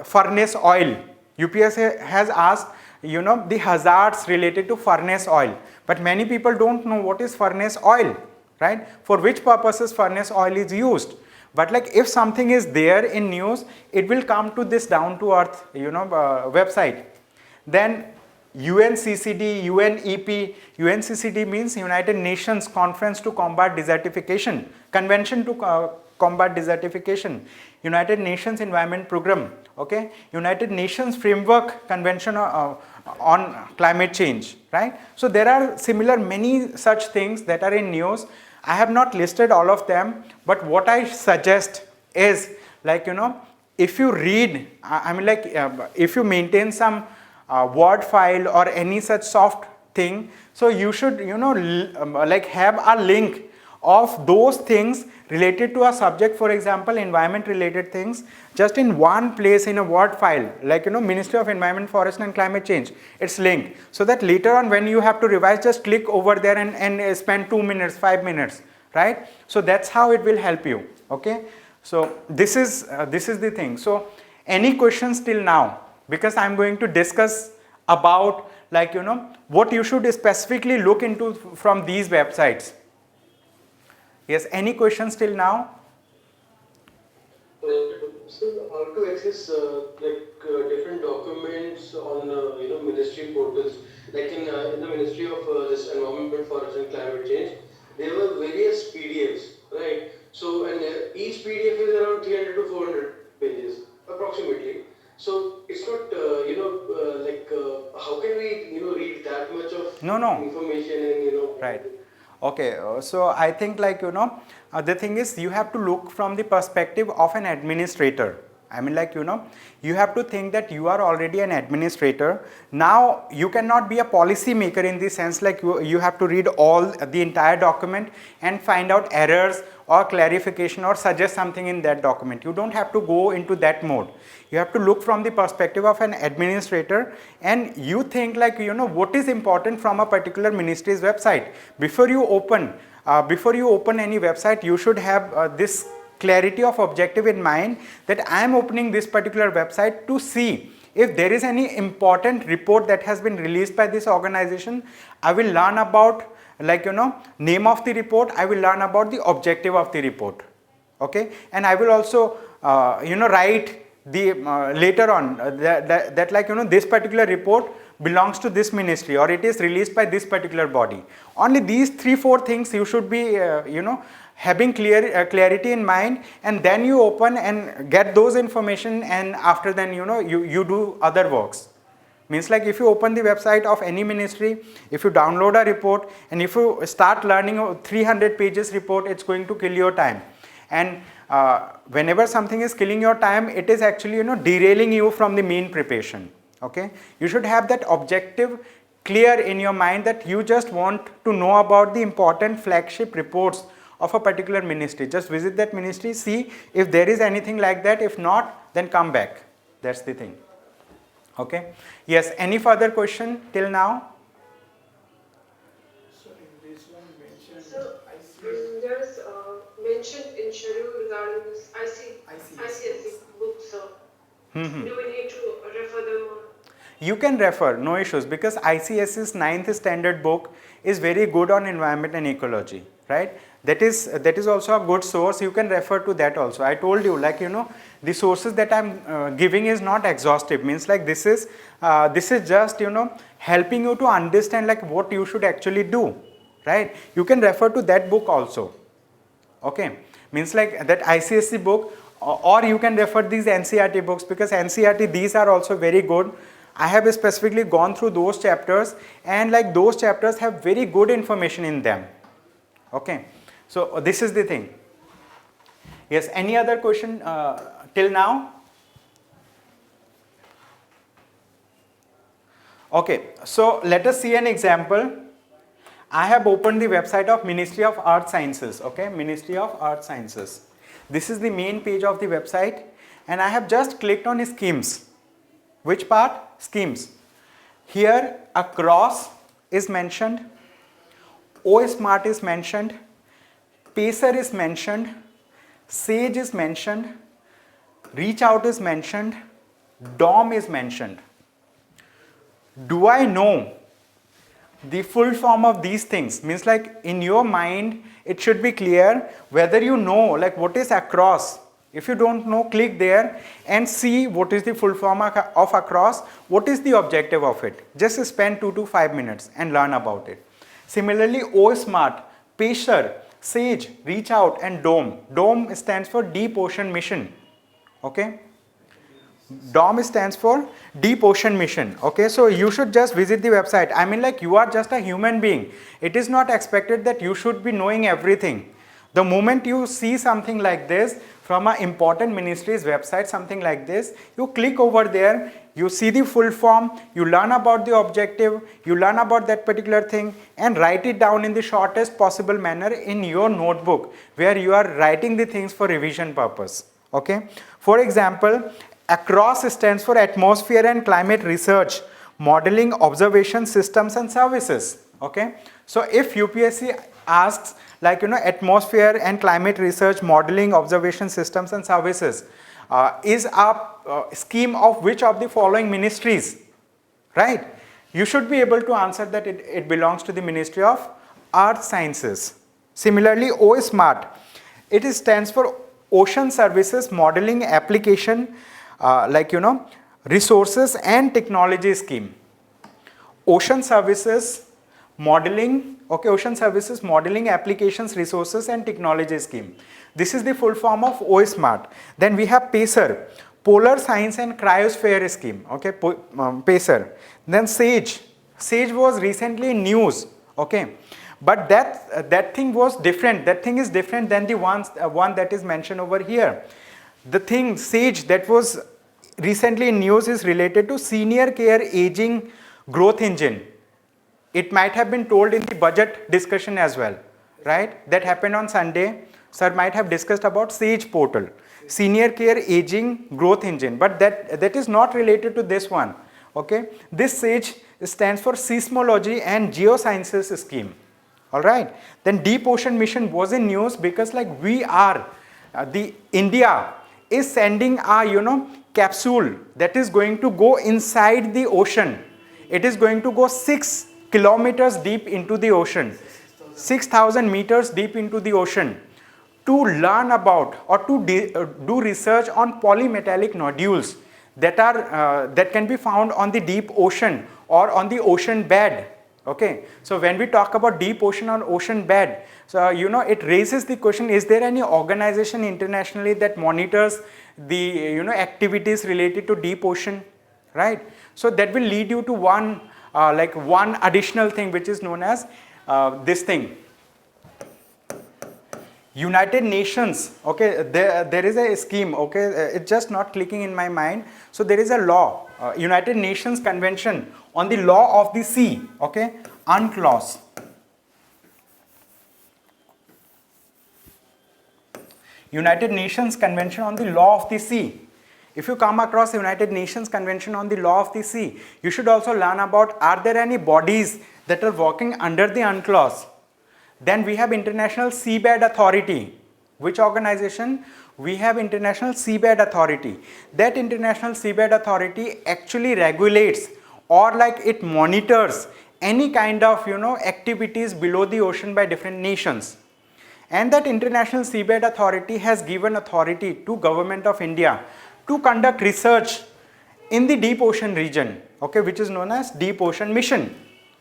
furnace oil. UPSC has asked, the hazards related to furnace oil, but many people don't know what is furnace oil, right? For which purposes furnace oil is used. But like if something is there in news, it will come to this down to earth, website. Then UNCCD, UNEP, UNCCD means United Nations Conference to Combat Desertification, Convention to Combat Desertification, United Nations Environment Program, okay, United Nations Framework Convention on Climate Change, right? So there are similar many such things that are in news. I have not listed all of them, but what I suggest is, like, if you read, if you maintain some Word file or any such soft thing, so you should, have a link of those things related to a subject, for example, environment related things, just in one place in a Word file, like, Ministry of Environment, Forest and Climate Change, it's linked, so that later on when you have to revise, just click over there and spend 2 minutes, 5 minutes, right? So that's how it will help you. Okay, so this is the thing. So any questions till now, because I'm going to discuss about, like, what you should specifically look into from these websites. Yes, any questions till now? So how to access different documents on ministry portals, like in the Ministry of this Environment, Forest and Climate Change, there were various PDFs, right? So and each PDF is around 300 to 400 pages approximately. So it's not how can we read that much of information and right. Okay, so I think, like, the thing is, you have to look from the perspective of an administrator. You have to think that you are already an administrator. Now, you cannot be a policy maker in the sense, like, you have to read the entire document and find out errors or clarification or suggest something in that document. You don't have to go into that mode. You have to look from the perspective of an administrator, and you think, like, what is important from a particular ministry's website. Before you open, before you open any website, you should have this clarity of objective in mind, that I am opening this particular website to see if there is any important report that has been released by this organization. I will learn about, like, name of the report. I will learn about the objective of the report. Okay, and I will also write the later on that like, this particular report belongs to this ministry, or it is released by this particular body. Only these 3-4 things you should be having clarity in mind, and then you open and get those information, and after then you do other works. Means like, if you open the website of any ministry, if you download a report and if you start learning a 300 pages report, it's going to kill your time. And whenever something is killing your time, it is actually derailing you from the main preparation. Okay, you should have that objective clear in your mind, that you just want to know about the important flagship reports of a particular ministry. Just visit that ministry, see if there is anything like that. If not, then come back. That's the thing. Okay, yes, any further question till now? So in this one mentioned, So I see there's mentioned in schedule regarding this ICSE books. So do we need to refer them on? You can refer, no issues, because ICSE's 9th standard book is very good on environment and ecology, right? That is also a good source. You can refer to that also. I told you, like, the sources that I'm giving is not exhaustive. Means like, this is just helping you to understand like what you should actually do, right? You can refer to that book also. Okay, means like that ICSE book, or you can refer these NCERT books, because NCERT, these are also very good. I have specifically gone through those chapters, and like those chapters have very good information in them. Okay, so this is the thing. Yes, any other question till now? Okay, so let us see an example. I have opened the website of Ministry of Earth Sciences. Okay, Ministry of Earth Sciences. This is the main page of the website, and I have just clicked on schemes. Which part? Schemes. Here a cross is mentioned, OSmart is mentioned, Pacer is mentioned, Sage is mentioned, Reach Out is mentioned, DOM is mentioned. Do I know the full form of these things? Means like, in your mind it should be clear whether you know like what is across. If you don't know, click there and see what is the full form of across, what is the objective of it. Just spend 2 to 5 minutes and learn about it. Similarly, OSmart, Pacer, Sage, Reach Out and DOM. DOM stands for Deep Ocean Mission. Okay. DOM stands for Deep Ocean Mission. Okay, so you should just visit the website. I mean, like, you are just a human being. It is not expected that you should be knowing everything. The moment you see something like this from an important ministry's website, something like this, you click over there, you see the full form, you learn about the objective, you learn about that particular thing, and write it down in the shortest possible manner in your notebook, where you are writing the things for revision purpose. Okay. For example, ACROSS stands for Atmosphere and Climate Research, Modeling, Observation Systems and Services. Okay. So if UPSC asks like, atmosphere and climate research, modeling, observation systems and services is a scheme of which of the following ministries, right? You should be able to answer that it belongs to the Ministry of Earth Sciences. Similarly, OSmart, it stands for Ocean Services Modeling Application, Resources and Technology Scheme. Ocean Services Modeling, okay, Ocean Services Modeling Applications, Resources and Technology Scheme. This is the full form of OSmart. Then we have Pacer, Polar Science and Cryosphere Scheme, okay, Pacer. Then Sage, Sage was recently in news, okay, but that thing was different. That thing is different than the one that is mentioned over here. The thing, Sage, that was recently in news is related to Senior Care Aging Growth Engine. It might have been told in the budget discussion as well, right? That happened on Sunday. Sir might have discussed about Sage portal, Senior Care Aging Growth Engine, but that is not related to this one, okay? This Sage stands for Seismology and Geosciences Scheme, All right. Then deep ocean mission was in news because like we are, the India is sending a capsule that is going to go inside the ocean. It is going to go 6 kilometers deep into the ocean, 6,000 meters deep into the ocean, to learn about or to do research on polymetallic nodules that are that can be found on the deep ocean or on the ocean bed. Okay, so when we talk about deep ocean or ocean bed, so it raises the question: is there any organization internationally that monitors the activities related to deep ocean, right? So that will lead you to one one additional thing, which is known as this thing. United Nations, okay, there is a scheme, okay, it's just not clicking in my mind. So there is a law, United Nations Convention on the Law of the Sea, okay, UNCLOS. United Nations Convention on the Law of the Sea. If you come across United Nations Convention on the Law of the Sea, you should also learn about, are there any bodies that are working under the UNCLOS? Then we have International Seabed Authority. Which organization? We have International Seabed Authority. That International Seabed Authority actually regulates or like it monitors any kind of activities below the ocean by different nations. And that International Seabed Authority has given authority to Government of India to conduct research in the deep ocean region, okay, which is known as Deep Ocean Mission.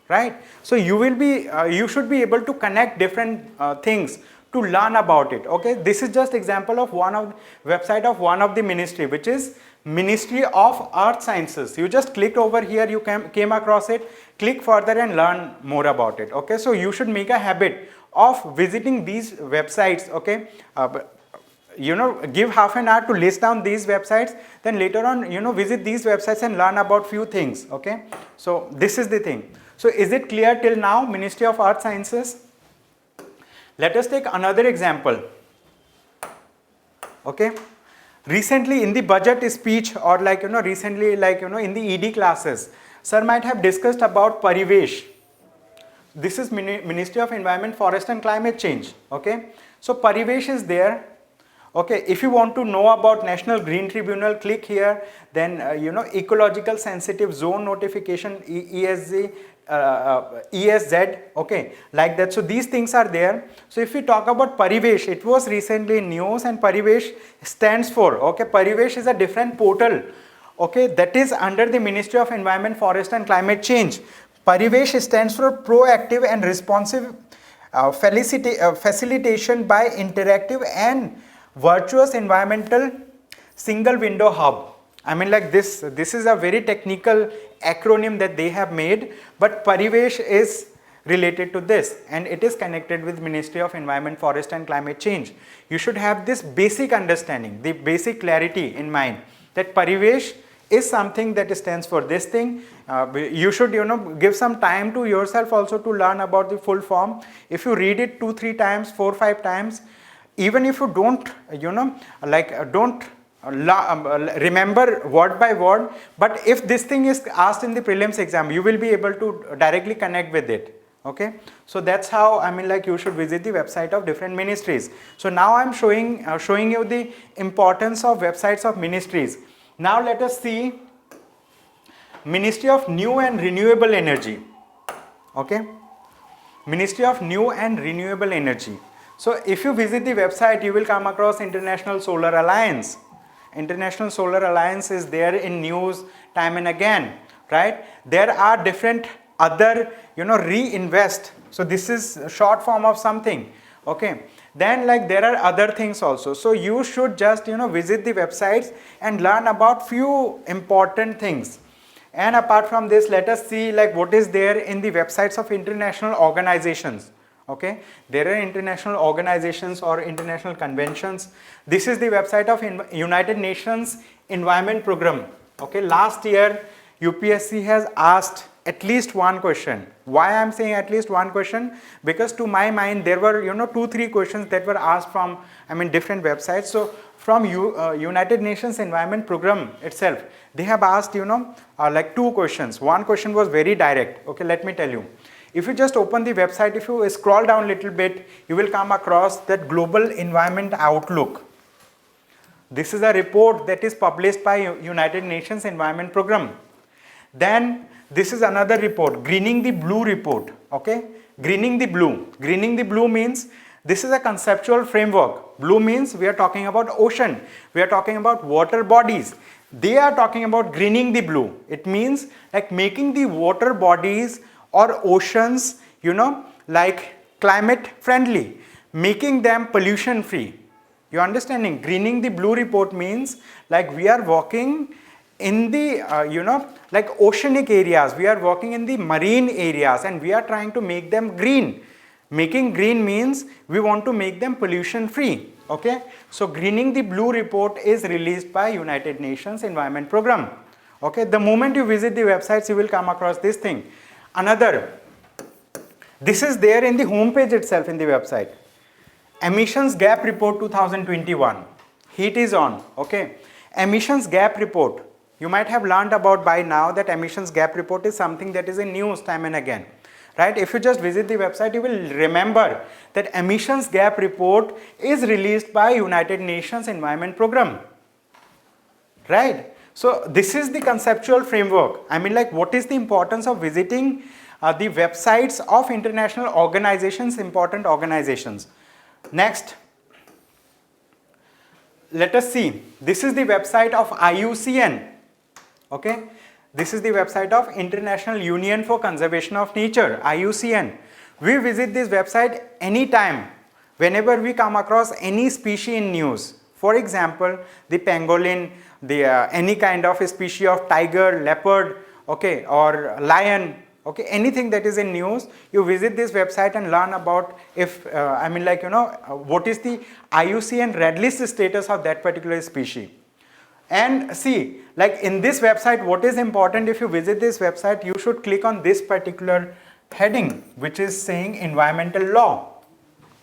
Right? So you should be able to connect different things to learn about it. Okay, this is just example of one of website of one of the ministry, which is Ministry of Earth Sciences. You just clicked over here, you came across it, click further and learn more about it. Okay, so you should make a habit of visiting these websites. Okay, give half an hour to list down these websites, then later on visit these websites and learn about few things. Okay, so this is the thing. So is it clear till now, Ministry of Earth Sciences? Let us take another example. Okay, recently in the budget speech or recently in the ED classes, sir might have discussed about Parvesh. This is Ministry of Environment, Forest and Climate Change. Okay, so Parvesh is there. Okay, if you want to know about National Green Tribunal, click here. Then ecological sensitive zone notification, ESZ, okay, like that. So these things are there. So if we talk about Parvesh, it was recently in news, and Parvesh stands for, okay, Parvesh is a different portal, okay, that is under the Ministry of Environment, Forest and Climate Change. Parvesh stands for Proactive and Responsive Facilitation by Interactive and Virtuous Environmental Single Window Hub. I mean, like this is a very technical acronym that they have made, but Parvesh is related to this and it is connected with Ministry of Environment, Forest and Climate Change. You should have this basic understanding, the basic clarity in mind that Parvesh is something that stands for this thing. You should give some time to yourself also to learn about the full form. If you read it 2-3 times, 4-5 times, even if you don't remember word by word, but if this thing is asked in the prelims exam, you will be able to directly connect with it. Okay, so that's how you should visit the website of different ministries. So now I'm showing you the importance of websites of ministries. Now let us see Ministry of New and Renewable Energy. Okay, Ministry of New and Renewable Energy. So if you visit the website, you will come across International Solar Alliance. International Solar Alliance is there in news time and again, right? There are different other, reinvest. So this is a short form of something. Okay, then there are other things also. So you should just visit the websites and learn about few important things. And apart from this, let us see what is there in the websites of international organizations. Okay, there are international organizations or international conventions. This is the website of United Nations Environment Program. Okay, last year UPSC has asked at least one question. Why I am saying at least one question? Because to my mind there were 2-3 questions that were asked from different websites. So from United Nations Environment Program itself, they have asked 2 questions. One question was very direct. Okay, let me tell you. If you just open the website, if you scroll down a little bit, you will come across that Global Environment Outlook. This is a report that is published by United Nations Environment Program. Then this is another report, Greening the Blue report. Okay, Greening the Blue. Greening the Blue means this is a conceptual framework. Blue means we are talking about ocean, we are talking about water bodies. They are talking about greening the blue. It means like making the water bodies or oceans, you know, like climate friendly, making them pollution free. You understanding? Greening the blue report means like we are working in the you know, like oceanic areas, we are working in the marine areas, and we are trying to make them green. Making green means we want to make them pollution free. Okay, so Greening the Blue report is released by United Nations Environment Program. Okay, the moment you visit the websites, you will come across this thing. Another, this is there in the homepage itself in the website. Emissions Gap Report 2021. Heat is on. Okay, Emissions Gap Report. You might have learned about by now that Emissions Gap Report is something that is in news time and again. Right? If you just visit the website, you will remember that Emissions Gap Report is released by United Nations Environment Program. Right? So this is the conceptual framework. I mean, like, what is the importance of visiting the websites of international organizations, important organizations. Next, let us see. This is the website of IUCN. Okay. This is the website of International Union for Conservation of Nature, IUCN. We visit this website anytime, whenever we come across any species in news. For example, the pangolin, the any kind of a species of tiger, leopard, okay, or lion, okay, anything that is in news, you visit this website and learn about if, I mean, like, you know, what is the IUCN red list status of that particular species. And see, like in this website, what is important, if you visit this website, you should click on this particular heading, which is saying environmental law.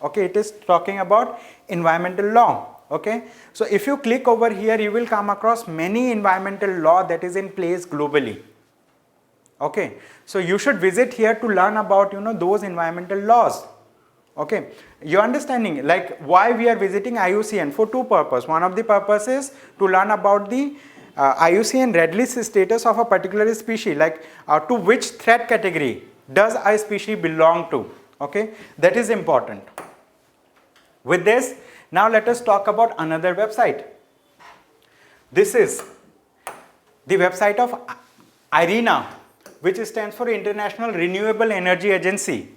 Okay, it is talking about environmental law. Okay, so if you click over here, you will come across many environmental law that is in place globally. Okay, so you should visit here to learn about, you know, those environmental laws. Okay, you understanding like why we are visiting IUCN for two purposes. One of the purposes is to learn about the IUCN red list status of a particular species, like to which threat category does a species belong to. Okay, that is important. With this, now let us talk about another website. This is the website of IRENA, which stands for International Renewable Energy Agency.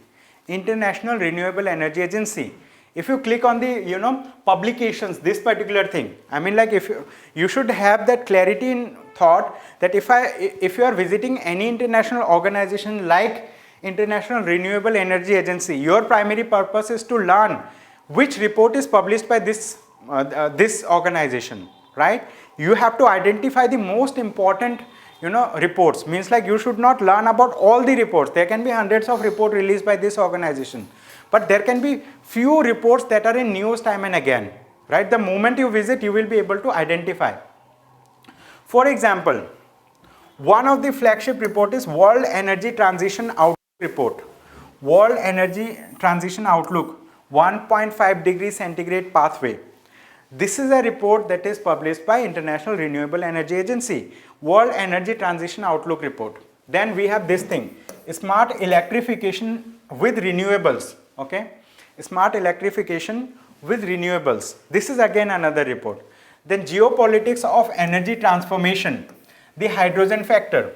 International Renewable Energy Agency. If you click on the, you know, publications, this particular thing, I mean, like, if you should have that clarity in thought that if you are visiting any international organization like International Renewable Energy Agency, your primary purpose is to learn which report is published by this this organization, right? You have to identify the most important, you know, reports. Means like you should not learn about all the reports. There can be hundreds of reports released by this organization, but there can be few reports that are in news time and again, right? The moment you visit, you will be able to identify. For example, one of the flagship report is World Energy Transition Outlook report. World Energy Transition Outlook, 1.5 degrees centigrade pathway. This is a report that is published by International Renewable Energy Agency, World Energy Transition Outlook report. Then we have this thing, Smart Electrification with Renewables. Okay, Smart Electrification with Renewables. This is again another report. Then Geopolitics of Energy Transformation, the hydrogen factor.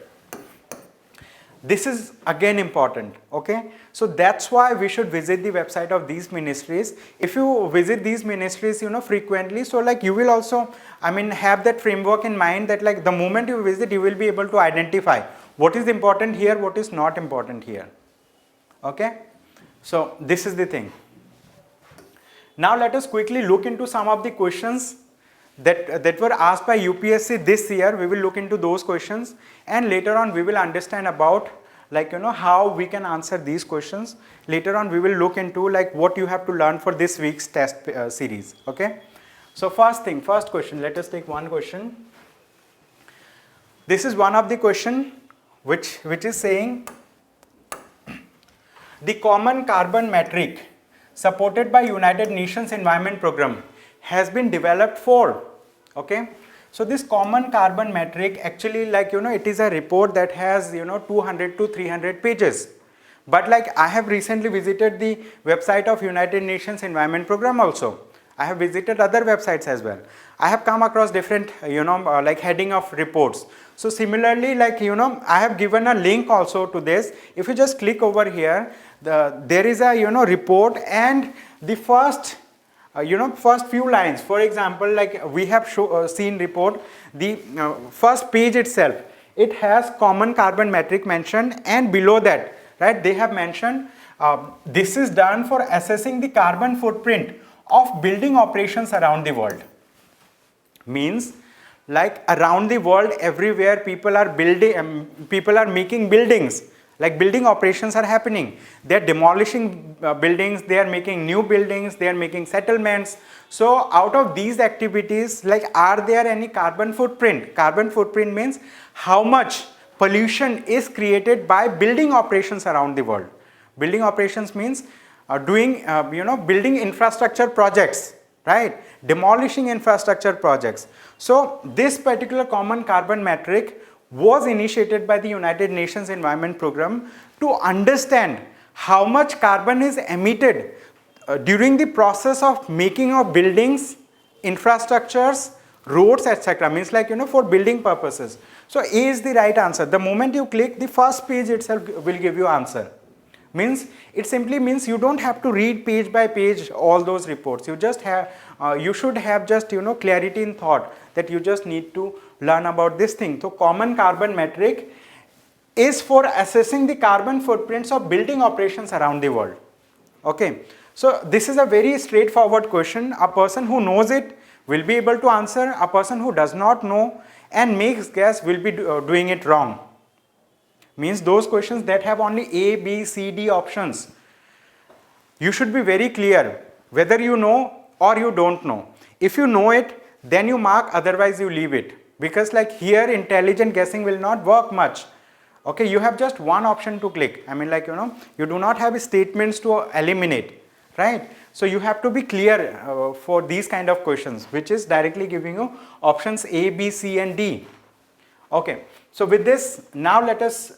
This is again important. Okay, so that's why we should visit the website of these ministries. If you visit these ministries, you know, frequently, so like you will also, I mean, have that framework in mind that like the moment you visit, you will be able to identify what is important here, what is not important here. Okay, so this is the thing. Now let us quickly look into some of the questions that were asked by UPSC this year. We will look into those questions, and later on we will understand about, like, you know, how we can answer these questions. Later on we will look into like what you have to learn for this week's test series. Okay, so first question, let us take one question. This is one of the question which is saying, the common carbon metric supported by United Nations Environment Program has been developed for. Okay, so this common carbon metric actually, like it is a report that has 200 to 300 pages. But like I have recently visited the website of United Nations Environment Program also. I have visited other websites as well. I have come across different like heading of reports. So similarly, like I have given a link also to this. If you just click over here, there is a report, and the first first few lines, for example, like we have seen report, the first page itself, it has common carbon metric mentioned, and below that, right, they have mentioned this is done for assessing the carbon footprint of building operations around the world. Means like around the world, everywhere people are building, people are making buildings, like building operations are happening. They are demolishing buildings, they are making new buildings, they are making settlements. So out of these activities, like are there any carbon footprint? Carbon footprint means how much pollution is created by building operations around the world. Building operations means doing building infrastructure projects, right, demolishing infrastructure projects. So this particular common carbon metric was initiated by the United Nations Environment Program to understand how much carbon is emitted during the process of making of buildings, infrastructures, roads, etc. Means like for building purposes. So A is the right answer. The moment you click, the first page itself will give you answer. Means it simply means you don't have to read page by page all those reports. You just have you should have just clarity in thought that you just need to learn about this thing. So common carbon metric is for assessing the carbon footprints of building operations around the world. Okay, so this is a very straightforward question. A person who knows it will be able to answer. A person who does not know and makes guess will be doing it wrong. Means those questions that have only A, B, C, D options, you should be very clear whether you know or you don't know. If you know it, then you mark, otherwise you leave it. Because like here, intelligent guessing will not work much. Okay, you have just one option to click. I mean like you do not have statements to eliminate, right? So you have to be clear for these kind of questions, which is directly giving you options A, B, C and D. Okay, so with this, now let us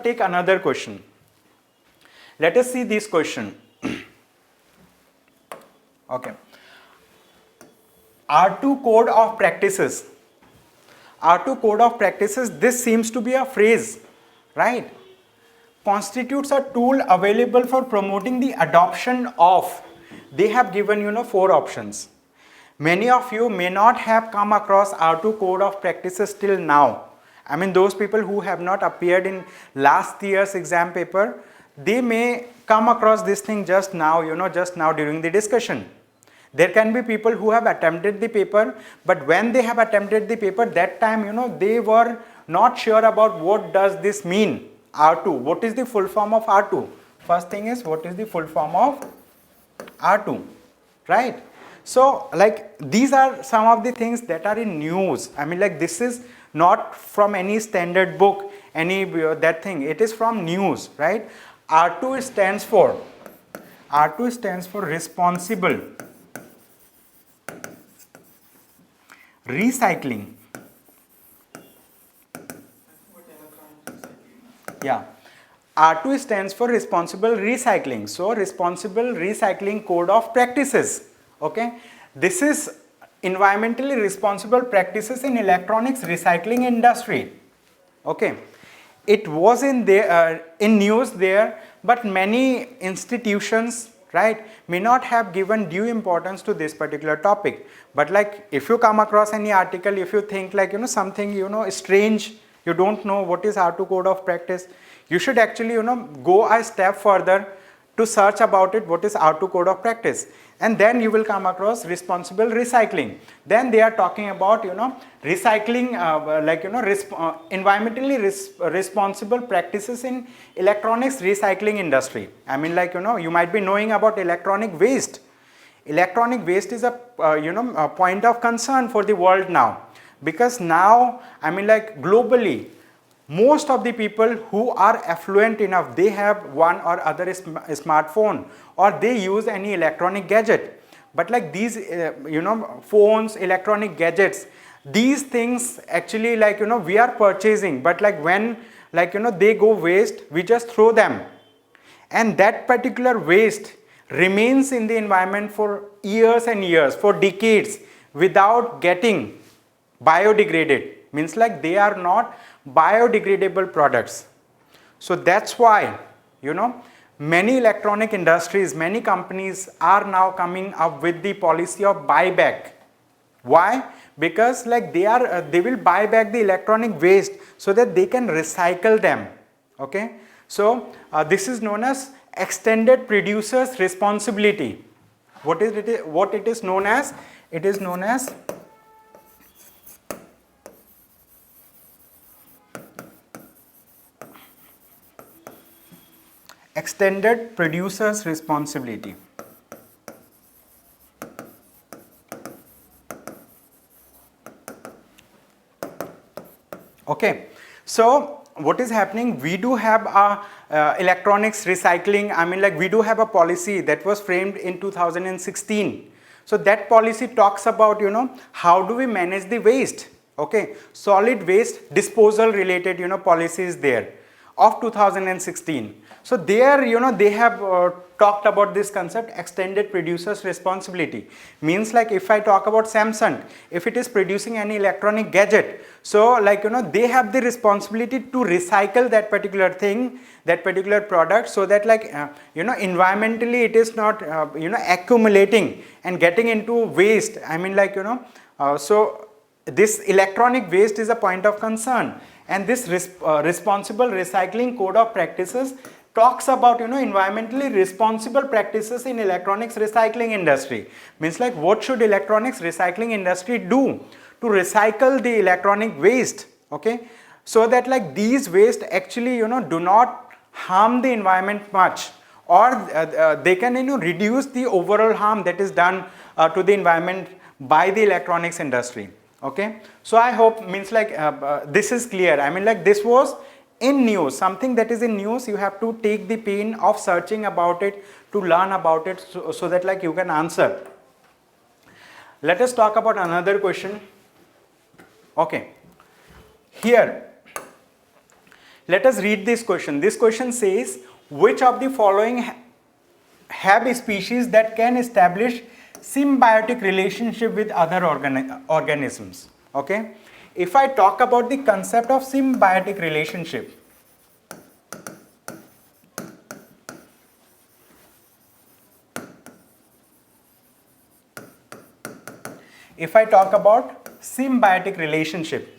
take another question. Let us see this question. Okay, R2 code of practices. R2 code of practices, this seems to be a phrase, right? Constitutes a tool available for promoting the adoption of. They have given 4 options. Many of you may not have come across R2 code of practices till now. I mean those people who have not appeared in last year's exam paper, they may come across this thing just now, just now during the discussion. There can be people who have attempted the paper, but when they have attempted the paper, that time, they were not sure about what does this mean, R2. What is the full form of R2? First thing is, what is the full form of R2, right? So like these are some of the things that are in news. I mean like this is not from any standard book, any that thing. It is from news, right? R2 stands for responsible recycling. Yeah, R2 stands for responsible recycling. So responsible recycling code of practices. Okay, this is environmentally responsible practices in electronics recycling industry. Okay, it was in there in news there, but many institutions, right, may not have given due importance to this particular topic. But like if you come across any article, if you think like something strange, you don't know what is R2 code of practice, you should actually go a step further to search about it, what is R2 code of practice, and then you will come across responsible recycling. Then they are talking about recycling environmentally responsible practices in electronics recycling industry. I mean like you might be knowing about electronic waste. Electronic waste is a a point of concern for the world now, because now I mean like globally most of the people who are affluent enough, they have one or other smartphone, or they use any electronic gadget. But like these phones, electronic gadgets, these things actually we are purchasing, but like when they go waste, we just throw them, and that particular waste remains in the environment for years and years, for decades, without getting biodegraded. Means like they are not biodegradable products. So that's why many electronic industries, many companies are now coming up with the policy of buyback. Why? Because like they will buy back the electronic waste so that they can recycle them. Okay, so this is known as extended producer's responsibility. What it is known as? It is known as extended producer's responsibility. Okay, so what is happening? We do have a electronics recycling. I mean, like we do have a policy that was framed in 2016. So that policy talks about how do we manage the waste. Okay, solid waste disposal related policies there of 2016. So there they have talked about this concept, extended producer's responsibility. Means like if I talk about Samsung, if it is producing any electronic gadget, so like they have the responsibility to recycle that particular thing, that particular product, so that like environmentally it is not accumulating and getting into waste. I mean like so this electronic waste is a point of concern, and this responsible recycling code of practices talks about environmentally responsible practices in electronics recycling industry. Means like what should electronics recycling industry do to recycle the electronic waste, okay, so that like these waste actually do not harm the environment much, or they can reduce the overall harm that is done to the environment by the electronics industry. Okay, so I hope means like this is clear. I mean like this was in news, something that is in news. You have to take the pain of searching about it, to learn about it, so that like you can answer. Let us talk about another question. Okay, here let us read this question. This question says, which of the following have species that can establish symbiotic relationship with other organisms? Okay, if I talk about the concept of symbiotic relationship, if I talk about symbiotic relationship,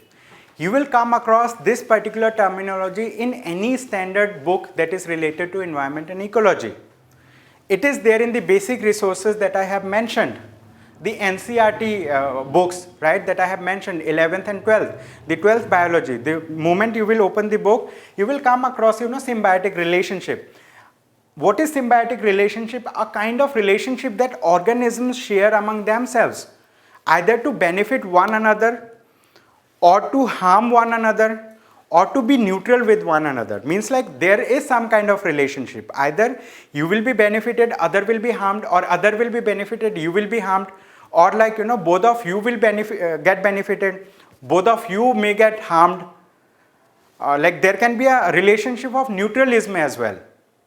you will come across this particular terminology in any standard book that is related to environment and ecology. It is there in the basic resources that I have mentioned, the NCERT books, right, that I have mentioned, 11th and 12th, the 12th biology. The moment you will open the book, you will come across symbiotic relationship. What is symbiotic relationship? A kind of relationship that organisms share among themselves, either to benefit one another, or to harm one another, or to be neutral with one another. Means like there is some kind of relationship. Either you will be benefited, other will be harmed, or other will be benefited, you will be harmed, or like both of you will get benefited, both of you may get harmed. Like there can be a relationship of neutralism as well.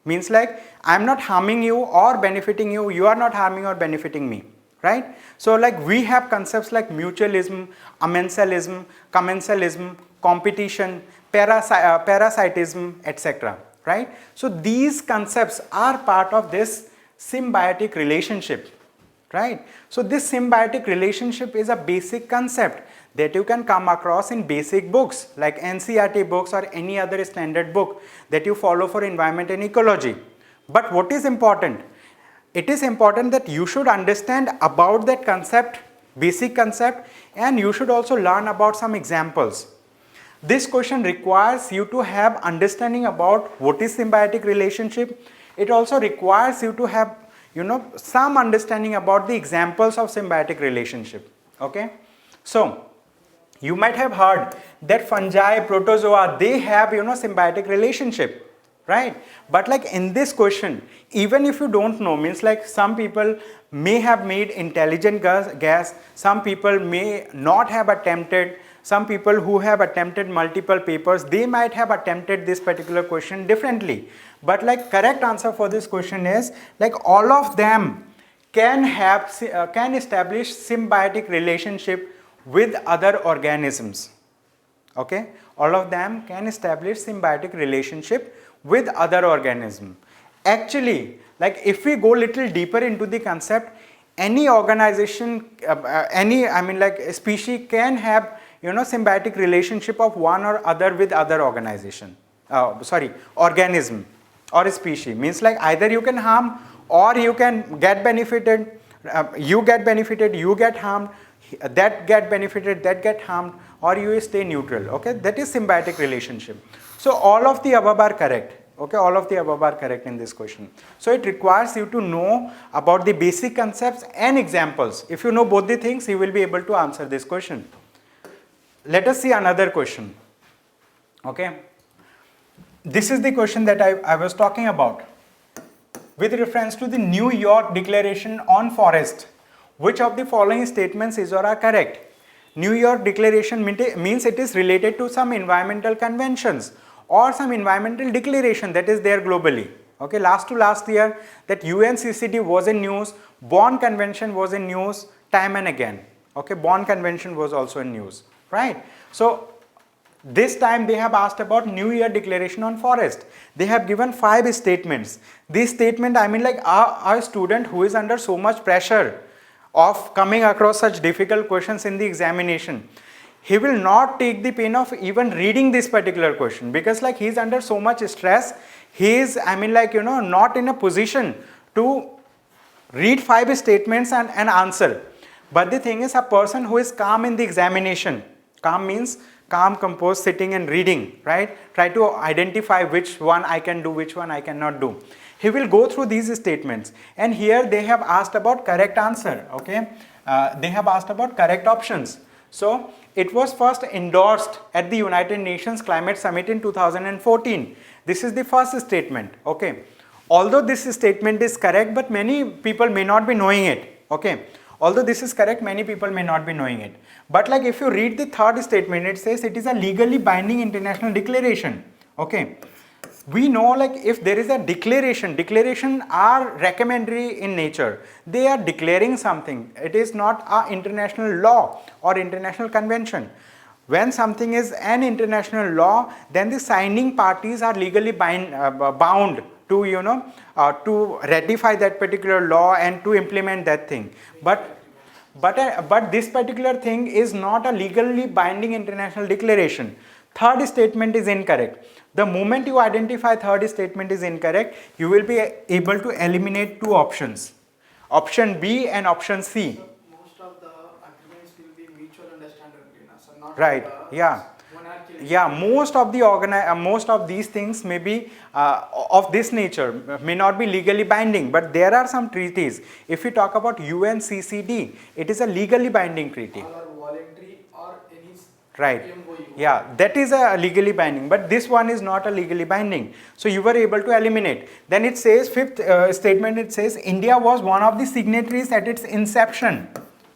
Means like I am not harming you or benefiting you, you are not harming or benefiting me. Right? So like we have concepts like mutualism, amensalism, commensalism, competition, parasitism, etc. Right? So these concepts are part of this symbiotic relationship. Right? So this symbiotic relationship is a basic concept that you can come across in basic books like NCERT books or any other standard book that you follow for environment and ecology. But what is important? It is important that you should understand about that concept, basic concept, and you should also learn about some examples. This question requires you to have understanding about what is symbiotic relationship. It also requires you to have some understanding about the examples of symbiotic relationship. Okay, so You might have heard that fungi, protozoa, they have, you know, symbiotic relationship, right? But like in this question, even if you don't know, means like some people may have made intelligent guess, some people may not have attempted, some people who have attempted multiple papers, they might have attempted this particular question differently. But like correct answer for this question is like all of them can have, can establish symbiotic relationship with other organisms. Okay, all of them can establish symbiotic relationship with other organism. Actually, like if we go little deeper into the concept, any organization, like a species can have, you know, symbiotic relationship of one or other with other organism or a species. Means like either you can harm or you can get benefited, you get benefited, you get harmed, that get benefited, that get harmed, or you stay neutral. Okay, that is symbiotic relationship. So all of the above are correct. Okay, all of the above are correct in this question. So it requires you to know about the basic concepts and examples. If you know both the things, you will be able to answer this question. Let us see another question. Okay, this is the question that I was talking about. With reference to the New York Declaration on Forest, which of the following statements is or are correct? New York Declaration means it is related to some environmental conventions or some environmental declaration that is there globally. Okay, last year that UNCCD was in news, Bonn Convention was in news time and again. Okay, Bonn Convention was also in news, right? So this time they have asked about New Year Declaration on Forest. They have given 5 statements. This statement, I mean like a student who is under so much pressure of coming across such difficult questions in the examination, he will not take the pain of even reading this particular question, because like he is under so much stress, he is, I mean like, you know, not in a position to read 5 statements and answer. But the thing is, a person who is calm in the examination, calm means calm, composed, sitting and reading, right? Try to identify which one I can do, which one I cannot do. He will go through these statements, and here they have asked about correct answer. Okay, they have asked about correct options. So it was first endorsed at the United Nations Climate Summit in 2014. This is the first statement. Okay, although this statement is correct, but many people may not be knowing it. Okay, although this is correct, many people may not be knowing it. But like if you read the third statement, it says it is a legally binding international declaration. Okay, we know like if there is a declaration are recommendatory in nature. They are declaring something. It is not an international law or international convention. When something is an international law, then the signing parties are legally bound to, you know, to ratify that particular law and to implement that thing. But this particular thing is not a legally binding international declaration. Third statement is incorrect. The moment you identify third statement is incorrect, you will be able to eliminate 2 options. Option B and option C. So most of the agreements will be mutual understanding, so not Right, yeah. Yeah, most of these things may be of this nature, may not be legally binding, but there are some treaties. If we talk about UNCCD, it is a legally binding treaty. All are voluntary or any Right. MOU. Yeah, that is a legally binding, but this one is not a legally binding. So you were able to eliminate. Then it says, fifth statement, it says India was one of the signatories at its inception.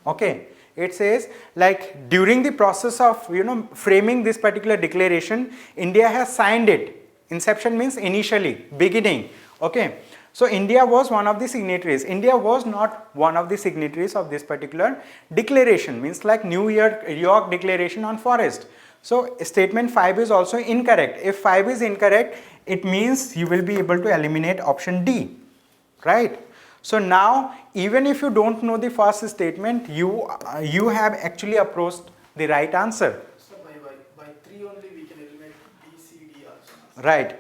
Okay. It says like during the process of, you know, framing this particular declaration, India has signed it. Inception means initially, beginning. Okay. So India was one of the signatories. India was not one of the signatories of this particular declaration, means like New York Declaration on Forest. So statement 5 is also incorrect. If 5 is incorrect, it means you will be able to eliminate option D, right? So now, even if you don't know the first statement, you have actually approached the right answer. So by 3 only we can eliminate B, C, D also. Right.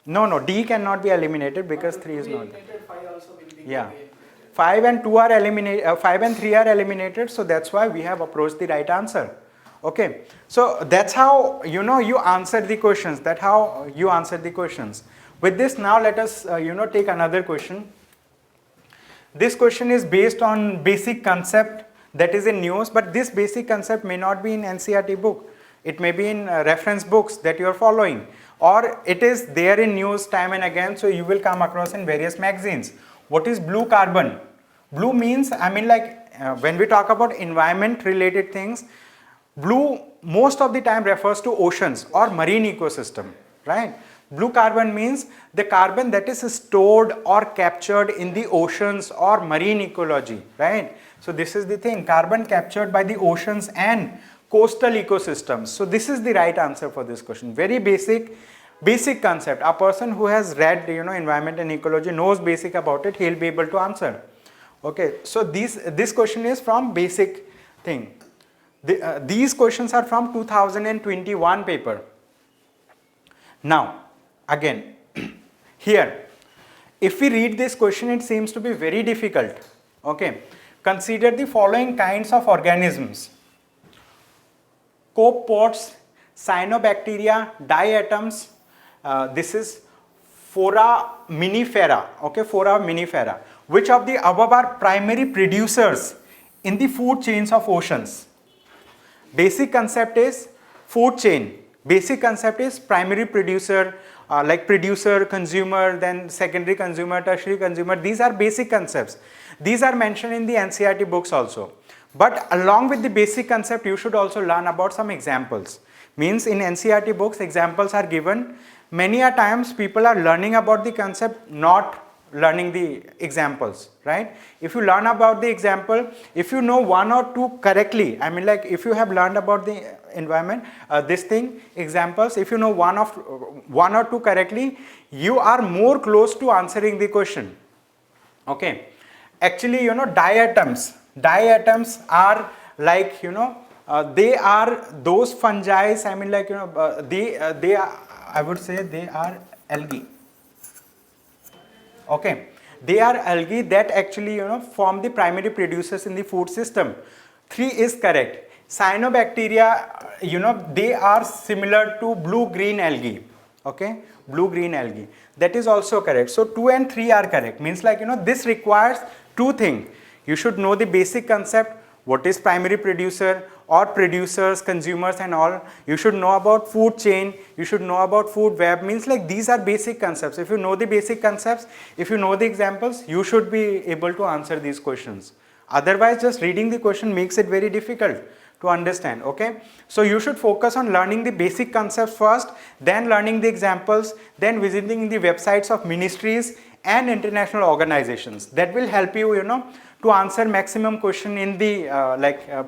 No, D cannot be eliminated because 3 is not. 5 also will be Yeah. eliminated. 5 and 2 are eliminated. 5 and 3 are eliminated. So that's why we have approached the right answer. Okay. So that's how, you know, you answer the questions. That's how you answer the questions. With this, now let us, take another question. This question is based on basic concept that is in news, but this basic concept may not be in NCERT book. It may be in reference books that you are following, or it is there in news time and again, so you will come across in various magazines. What is blue carbon? Blue means, I mean, like when we talk about environment related things, blue most of the time refers to oceans or marine ecosystem, right? Blue carbon means the carbon that is stored or captured in the oceans or marine ecology, right? So this is the thing, carbon captured by the oceans and coastal ecosystems. So this is the right answer for this question. Very basic concept. A person who has read, environment and ecology, knows basic about it, he'll be able to answer. Okay, so this question is from basic thing. These questions are from 2021 paper. Now, again, here, if we read this question, it seems to be very difficult. Okay, consider the following kinds of organisms: copepods, cyanobacteria, diatoms. This is foraminifera. Okay, foraminifera. Which of the above are primary producers in the food chains of oceans? Basic concept is food chain. Basic concept is primary producer, like producer, consumer, then secondary consumer, tertiary consumer. These are basic concepts. These are mentioned in the NCERT books also. But along with the basic concept, you should also learn about some examples. Means in NCERT books, examples are given. Many a times people are learning about the concept, not learning the examples, right? If you learn about the example, if you know one or two correctly, I mean, like if you have learned about the environment, this thing, examples, if you know one or two correctly, you are more close to answering the question. Okay, actually, diatoms are like, they are those fungi, I mean, like, they are, I would say they are algae. Okay, they are algae that actually form the primary producers in the food system. 3 is correct. Cyanobacteria, they are similar to blue-green algae. Okay, blue-green algae. That is also correct. So 2 and 3 are correct. Means like this requires 2 things. You should know the basic concept, what is primary producer or producers, consumers and all. You should know about food chain, you should know about food web. Means like these are basic concepts. If you know the basic concepts, if you know the examples, you should be able to answer these questions. Otherwise, just reading the question makes it very difficult to understand. Okay, so you should focus on learning the basic concepts first, then learning the examples, then visiting the websites of ministries and international organizations. That will help you, to answer maximum question in the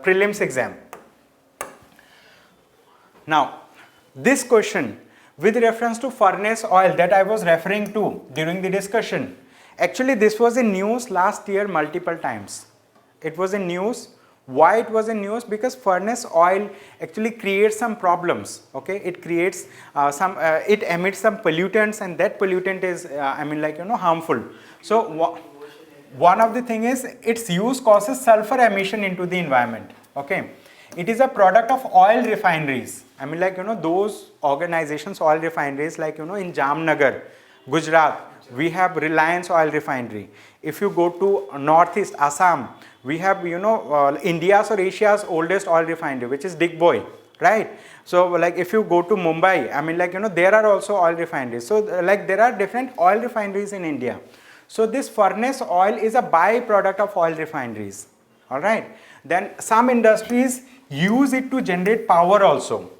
prelims exam. Now, this question with reference to furnace oil that I was referring to during the discussion, actually this was in news last year multiple times. It was in news. Why it was in news? Because furnace oil actually creates some problems. Okay, it creates it emits some pollutants, and that pollutant is harmful. So one of the thing is its use causes sulfur emission into the environment. Okay, it is a product of oil refineries. I mean, those organizations, oil refineries, like in Jamnagar, Gujarat, we have Reliance Oil Refinery. If you go to northeast Assam, we have India's or Asia's oldest oil refinery, which is Digboi, right? So like if you go to Mumbai, I mean, there are also oil refineries. So there are different oil refineries in India. So this furnace oil is a byproduct of oil refineries. All right. Then some industries use it to generate power also.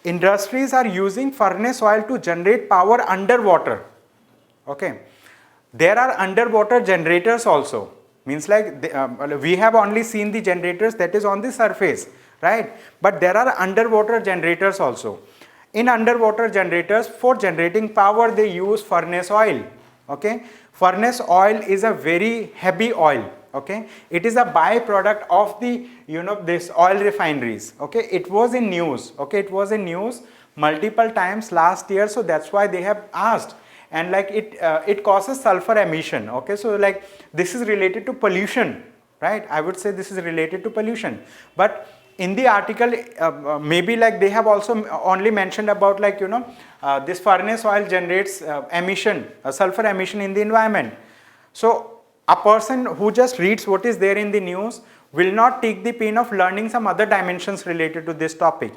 Industries are using furnace oil to generate power underwater. Okay. There are underwater generators also. Means we have only seen the generators that is on the surface, right? But there are underwater generators also. In underwater generators, for generating power, they use furnace oil. Okay. Furnace oil is a very heavy oil. Okay, it is a byproduct of the this oil refineries. Okay, it was in news. Okay, it was in news multiple times last year, so that's why they have asked. And it causes sulfur emission. Okay, so this is related to pollution, right? I would say this is related to pollution. But in the article, maybe they have also only mentioned about this furnace oil generates emission, sulfur emission in the environment. So a person who just reads what is there in the news will not take the pain of learning some other dimensions related to this topic.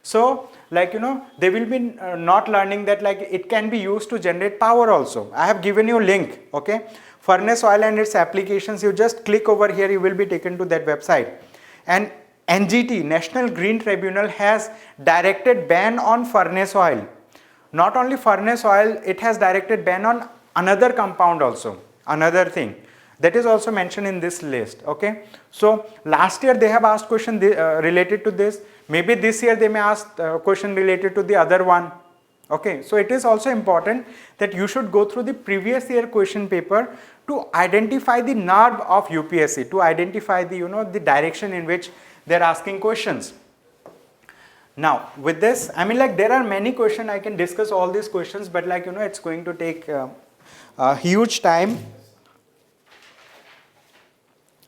So like they will be not learning that like it can be used to generate power also. I have given you a link, okay, furnace oil and its applications. You just click over here, you will be taken to that website. And NGT, National Green Tribunal, has directed ban on furnace oil. Not only furnace oil, it has directed ban on another compound also, another thing that is also mentioned in this list, okay. So last year they have asked question related to this. Maybe this year they may ask question related to the other one, okay. So it is also important that you should go through the previous year question paper to identify the nerve of UPSC, to identify the the direction in which they are asking questions. Now with this, I mean like there are many questions, I can discuss all these questions, but like it's going to take a huge time.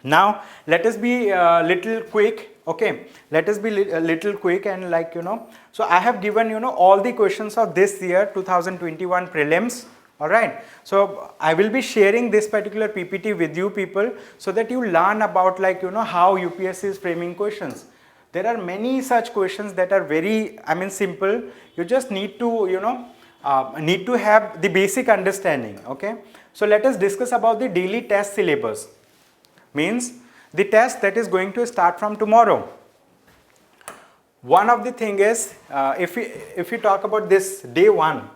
Now let us be a little quick, okay, let us be a little quick and like so I have given all the questions of this year 2021 prelims, alright. So I will be sharing this particular PPT with you people so that you learn about like how UPSC is framing questions. There are many such questions that are very, I mean simple. You just need to need to have the basic understanding, okay. So let us discuss about the daily test syllabus. Means the test that is going to start from tomorrow. One of the thing is if we talk about this day one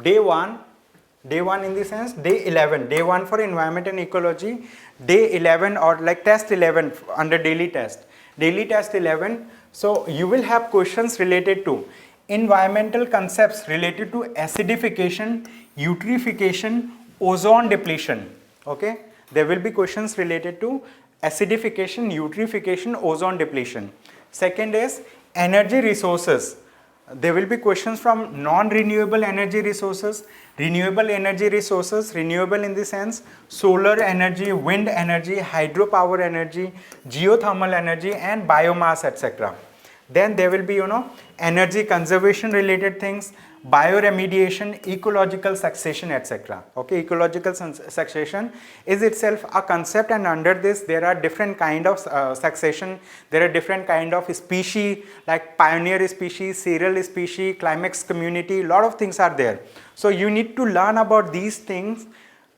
in the sense day 11, day 1 for environment and ecology, day 11 or like test 11 under daily test 11. So you will have questions related to environmental concepts related to acidification, eutrophication, ozone depletion, okay. There will be questions related to acidification, eutrophication, ozone depletion. Second is energy resources. There will be questions from non-renewable energy resources, renewable energy resources, renewable in the sense solar energy, wind energy, hydropower energy, geothermal energy and biomass, etc. Then there will be energy conservation related things, bioremediation, ecological succession, etc. Okay, ecological succession is itself a concept, and under this there are different kind of succession. There are different kind of species like pioneer species, serial species, climax community, lot of things are there. So you need to learn about these things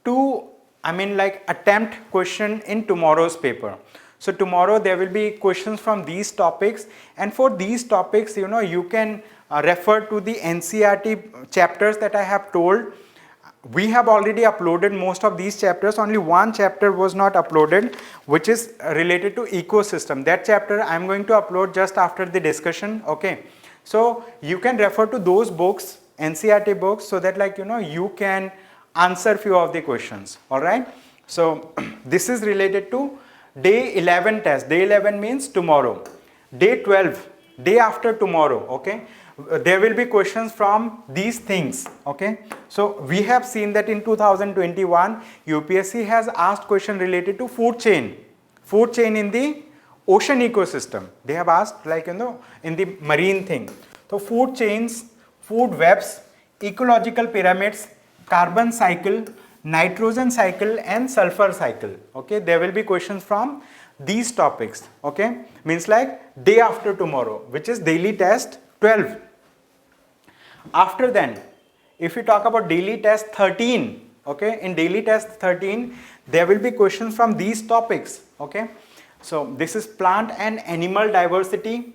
to, I mean like attempt question in tomorrow's paper. So tomorrow there will be questions from these topics, and for these topics you can refer to the NCERT chapters that I have told. We have already uploaded most of these chapters. Only one chapter was not uploaded, which is related to ecosystem. That chapter I am going to upload just after the discussion, okay. So you can refer to those books, NCERT books, so that like you can answer few of the questions, alright. So this is related to day 11 test. Day 11 means tomorrow. Day 12, day after tomorrow, okay. There will be questions from these things, okay. So we have seen that in 2021 UPSC has asked question related to food chain in the ocean ecosystem. They have asked like in the marine thing. So food chains, food webs, ecological pyramids, carbon cycle, nitrogen cycle and sulfur cycle, okay. There will be questions from these topics, okay. Means like day after tomorrow, which is daily test 12. After then, if we talk about daily test 13, okay, in daily test 13 there will be questions from these topics, okay. So this is plant and animal diversity,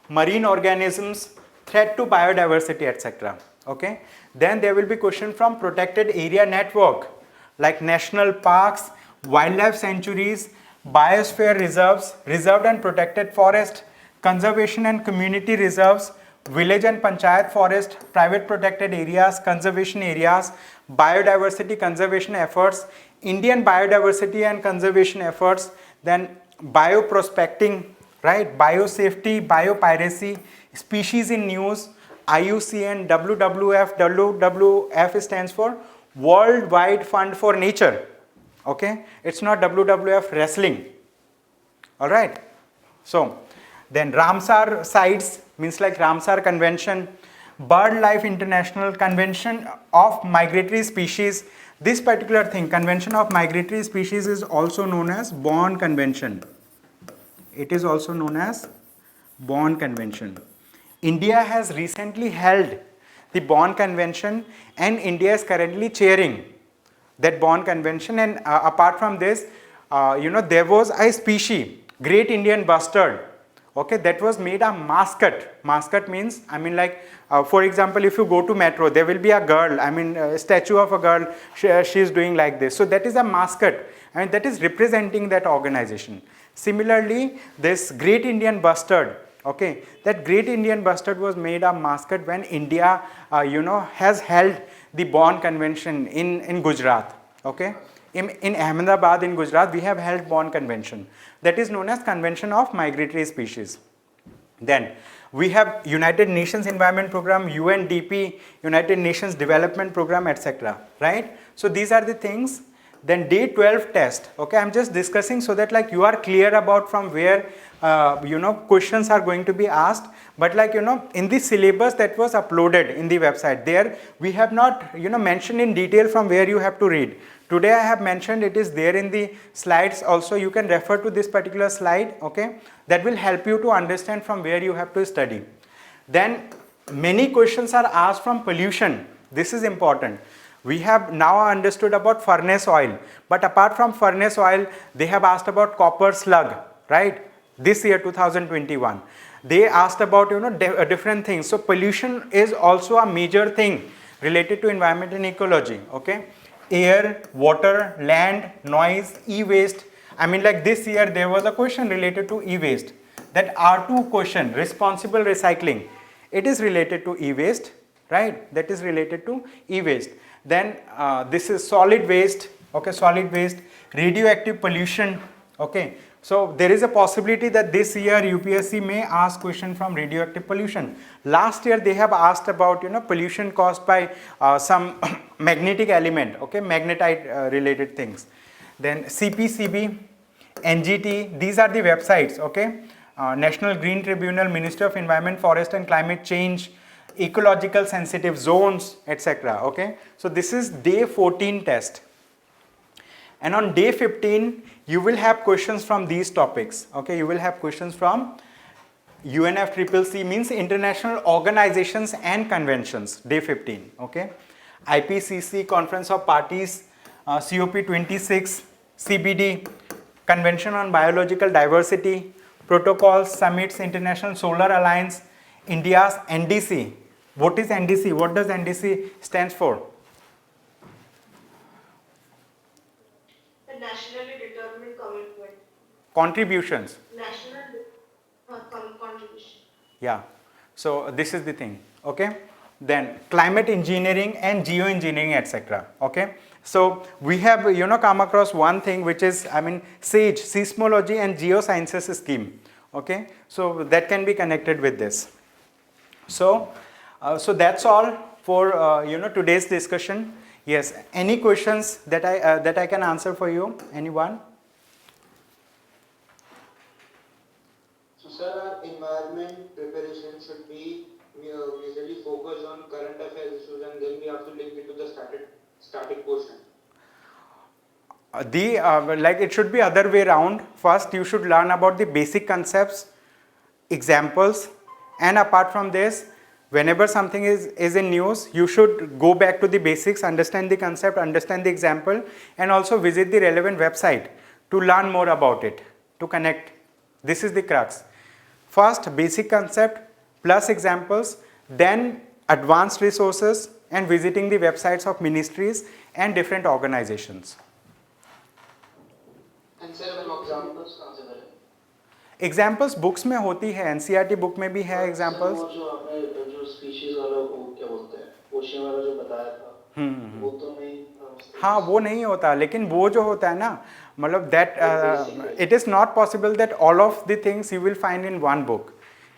marine organisms, threat to biodiversity, etc. Okay. Then there will be question from protected area network like national parks, wildlife sanctuaries, biosphere reserves, reserved and protected forest, conservation and community reserves, village and panchayat forest, private protected areas, conservation areas, biodiversity conservation efforts, Indian biodiversity and conservation efforts, then bioprospecting, right, biosafety, biopiracy, species in news, IUCN, WWF. WWF stands for Worldwide Fund for Nature, okay. It's not WWF wrestling, alright. So then Ramsar sites means like Ramsar Convention, Bird Life International, Convention of Migratory Species. This particular thing, Convention of Migratory Species, is also known as Bonn Convention. It is also known as Bonn Convention. India has recently held the Bonn Convention, and India is currently chairing that Bonn Convention. And apart from this, there was a species, Great Indian Bustard, okay, that was made a mascot. Mascot means, I mean, like, for example, if you go to metro, there will be a girl, I mean, a statue of a girl, she is doing like this. So that is a mascot, I mean, that is representing that organization. Similarly, this Great Indian Bustard, okay, that Great Indian Bustard was made a mascot when India, has held the Bonn Convention in Gujarat, okay. In Ahmedabad in Gujarat, we have held Bonn Convention. That is known as Convention of Migratory Species. Then we have United Nations Environment Program, UNDP, United Nations Development Program, etc. Right? So these are the things. Then day 12 test. Okay, I'm just discussing so that like you are clear about from where questions are going to be asked. But like in the syllabus that was uploaded in the website, there we have not mentioned in detail from where you have to read. Today I have mentioned, it is there in the slides also. You can refer to this particular slide, okay, that will help you to understand from where you have to study. Then many questions are asked from pollution. This is important. We have now understood about furnace oil, but apart from furnace oil, they have asked about copper slug, right? This year 2021. They asked about different things. So pollution is also a major thing related to environment and ecology, okay? Air, water, land, noise, e-waste. I mean, like this year there was a question related to e-waste. That R2 question, responsible recycling, it is related to e-waste, right? That is related to e-waste. Then this is solid waste, okay, solid waste, radioactive pollution, okay. So there is a possibility that this year UPSC may ask question from radioactive pollution. Last year they have asked about pollution caused by some magnetic element, okay, magnetite related things. Then CPCB, NGT, these are the websites, okay. National Green Tribunal, Ministry of Environment, Forest and Climate Change, ecological sensitive zones, etc. Okay, so this is day 14 test, and on day 15 you will have questions from these topics. Okay, you will have questions from UNFCCC, means international organizations and conventions, day 15. Okay, IPCC, Conference of Parties, COP26, CBD, Convention on Biological Diversity, protocols, summits, International Solar Alliance, India's NDC. What is NDC? What does NDC stands for? The nationally determined commitment. Contributions. National contribution. Yeah. So this is the thing. Okay. Then climate engineering and geoengineering, etc. Okay. So we have come across one thing which is, I mean, SAGE, seismology and geosciences scheme. Okay. So that can be connected with this. So that's all for today's discussion. Yes, any questions that I can answer for you? Anyone? So sir, our environment preparation should be usually focus on current affairs issues, and then we have to link it to the static portion. Like it should be other way around. First you should learn about the basic concepts, examples, and apart from this, whenever something is in news, you should go back to the basics, understand the concept, understand the example, and also visit the relevant website to learn more about it, to connect. This is the crux. First basic concept plus examples, then advanced resources and visiting the websites of ministries and different organizations. And sir, examples कहाँ से करें? Examples books में होती है, NCERT book में भी है examples. वो जो आपने जो स्पीशीज वाला वो क्या बोलते हैं, ओशियन वाला जो बताया था, वो तो नहीं. हाँ, वो नहीं होता, लेकिन वो जो होता है ना, मतलब that it is not possible that all of the things you will find in one book.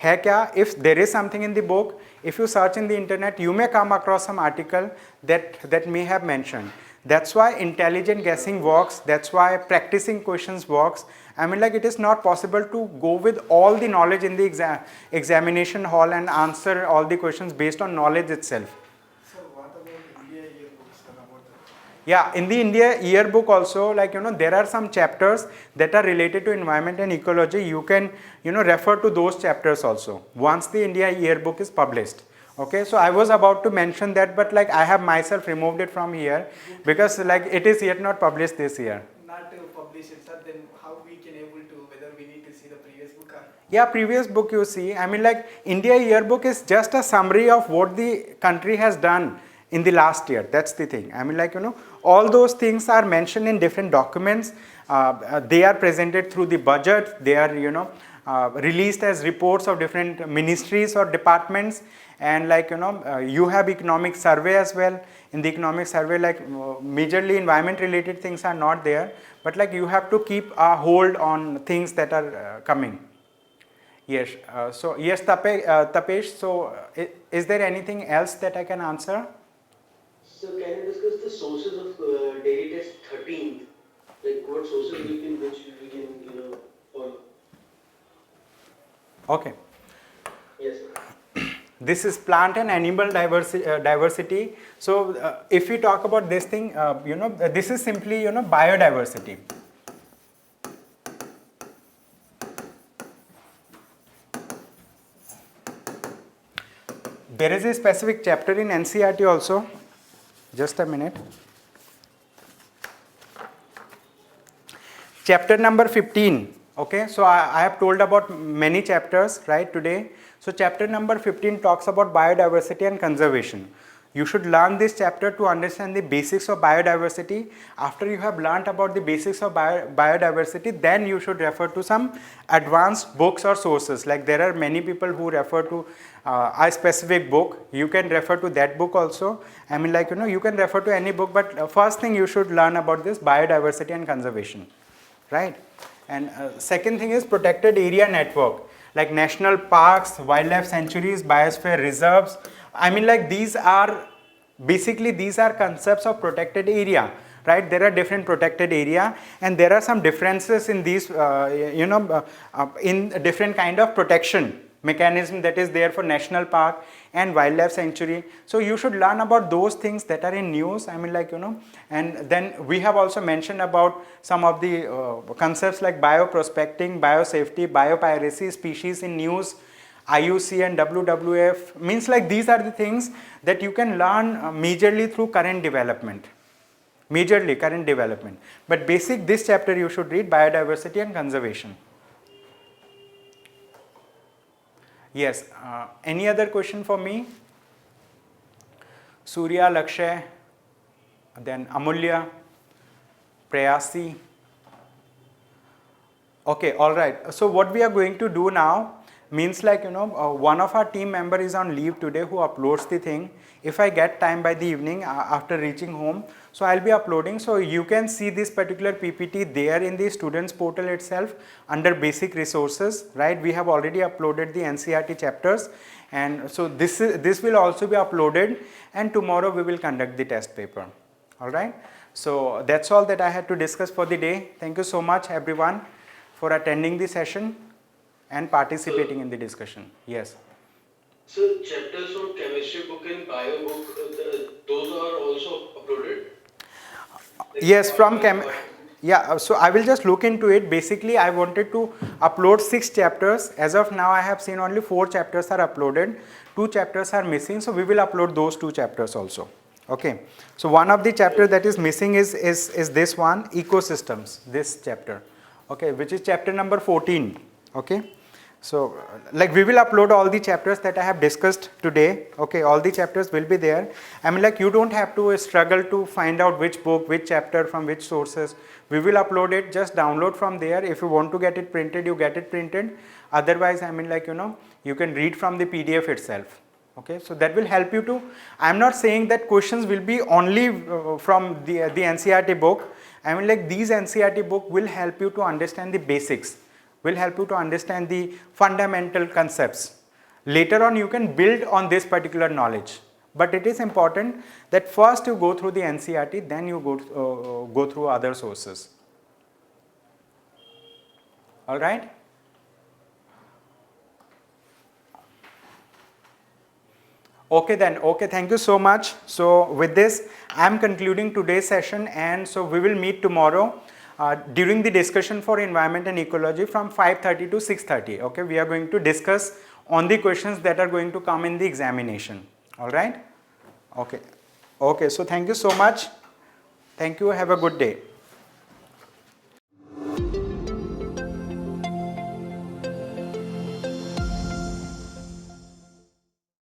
है क्या, if there is something in the book, if you search in the internet, you may come across some article that may have mentioned. That's why intelligent guessing works. That's why practicing questions works. I mean like it is not possible to go with all the knowledge in the examination hall and answer all the questions based on knowledge itself. Sir, what about India yearbook, sir, about the... Yeah, in the India yearbook also, like, there are some chapters that are related to environment and ecology. You can, refer to those chapters also once the India yearbook is published. Okay, so I was about to mention that, but like I have myself removed it from here because like it is yet not published this year. Not to publish it, sir, then how we can able to, whether we need to see the previous book or... Yeah, previous book you see, I mean like India yearbook is just a summary of what the country has done in the last year. That's the thing. I mean like, all those things are mentioned in different documents. They are presented through the budget. They are, released as reports of different ministries or departments. And like, you have economic survey as well. In the economic survey, like majorly environment related things are not there, but like you have to keep a hold on things that are coming. Yes, so yes, Tapesh, so is there anything else that I can answer? So can you discuss the sources of daily test 13th? Like what sources which we can, follow? Okay. Yes, sir. This is plant and animal diversity. So if we talk about this thing, this is simply, biodiversity. There is a specific chapter in NCERT also. Just a minute. Chapter number 15. Okay, so I have told about many chapters, right, today. So chapter number 15 talks about biodiversity and conservation. You should learn this chapter to understand the basics of biodiversity. After you have learnt about the basics of biodiversity, then you should refer to some advanced books or sources. Like there are many people who refer to a specific book. You can refer to that book also. I mean like, you can refer to any book, but first thing you should learn about this biodiversity and conservation, right? And second thing is protected area network, like national parks, wildlife sanctuaries, biosphere reserves. I mean like these are concepts of protected area, right? There are different protected area and there are some differences in these, in different kind of protection mechanism that is there for national park and wildlife sanctuary. So you should learn about those things that are in news. I mean like, and then we have also mentioned about some of the concepts like bioprospecting, biosafety, biopiracy, species in news, IUC and WWF. Means like these are the things that you can learn majorly through current development. But basic this chapter you should read biodiversity and conservation. Yes, any other question for me? Surya, Lakshay, then Amulya, Prayasi. Okay, all right. So what we are going to do now means like, one of our team member is on leave today who uploads the thing. If I get time by the evening after reaching home, so I'll be uploading. So you can see this particular PPT there in the students portal itself under basic resources, right? We have already uploaded the NCERT chapters, and so this will also be uploaded, and tomorrow we will conduct the test paper. All right. So that's all that I had to discuss for the day. Thank you so much everyone for attending the session and participating in the discussion. Yes. So chapters from chemistry book and bio book, those are also uploaded? Like yes, from yeah, so I will just look into it. Basically, I wanted to upload 6 chapters. As of now, I have seen only 4 chapters are uploaded. 2 chapters are missing, so we will upload those 2 chapters also. Okay. So one of the chapters that is missing is this one, ecosystems, this chapter. Okay, which is chapter number 14. Okay. So like we will upload all the chapters that I have discussed today. Okay, all the chapters will be there. I mean like you don't have to struggle to find out which book, which chapter from which sources. We will upload it, just download from there. If you want to get it printed, you get it printed. Otherwise, I mean like, you can read from the PDF itself. Okay, so that will help you to, I am not saying that questions will be only from the NCERT book. I mean like these NCERT book will help you to understand the basics, will help you to understand the fundamental concepts. Later on you can build on this particular knowledge, but it is important that first you go through the NCERT, then you go through other sources. All right. Okay then, okay, thank you so much. So with this, I am concluding today's session, and so we will meet tomorrow during the discussion for environment and ecology from 5:30 to 6:30. Okay, we are going to discuss on the questions that are going to come in the examination. All right. Okay. Okay, so thank you so much. Thank you. Have a good day.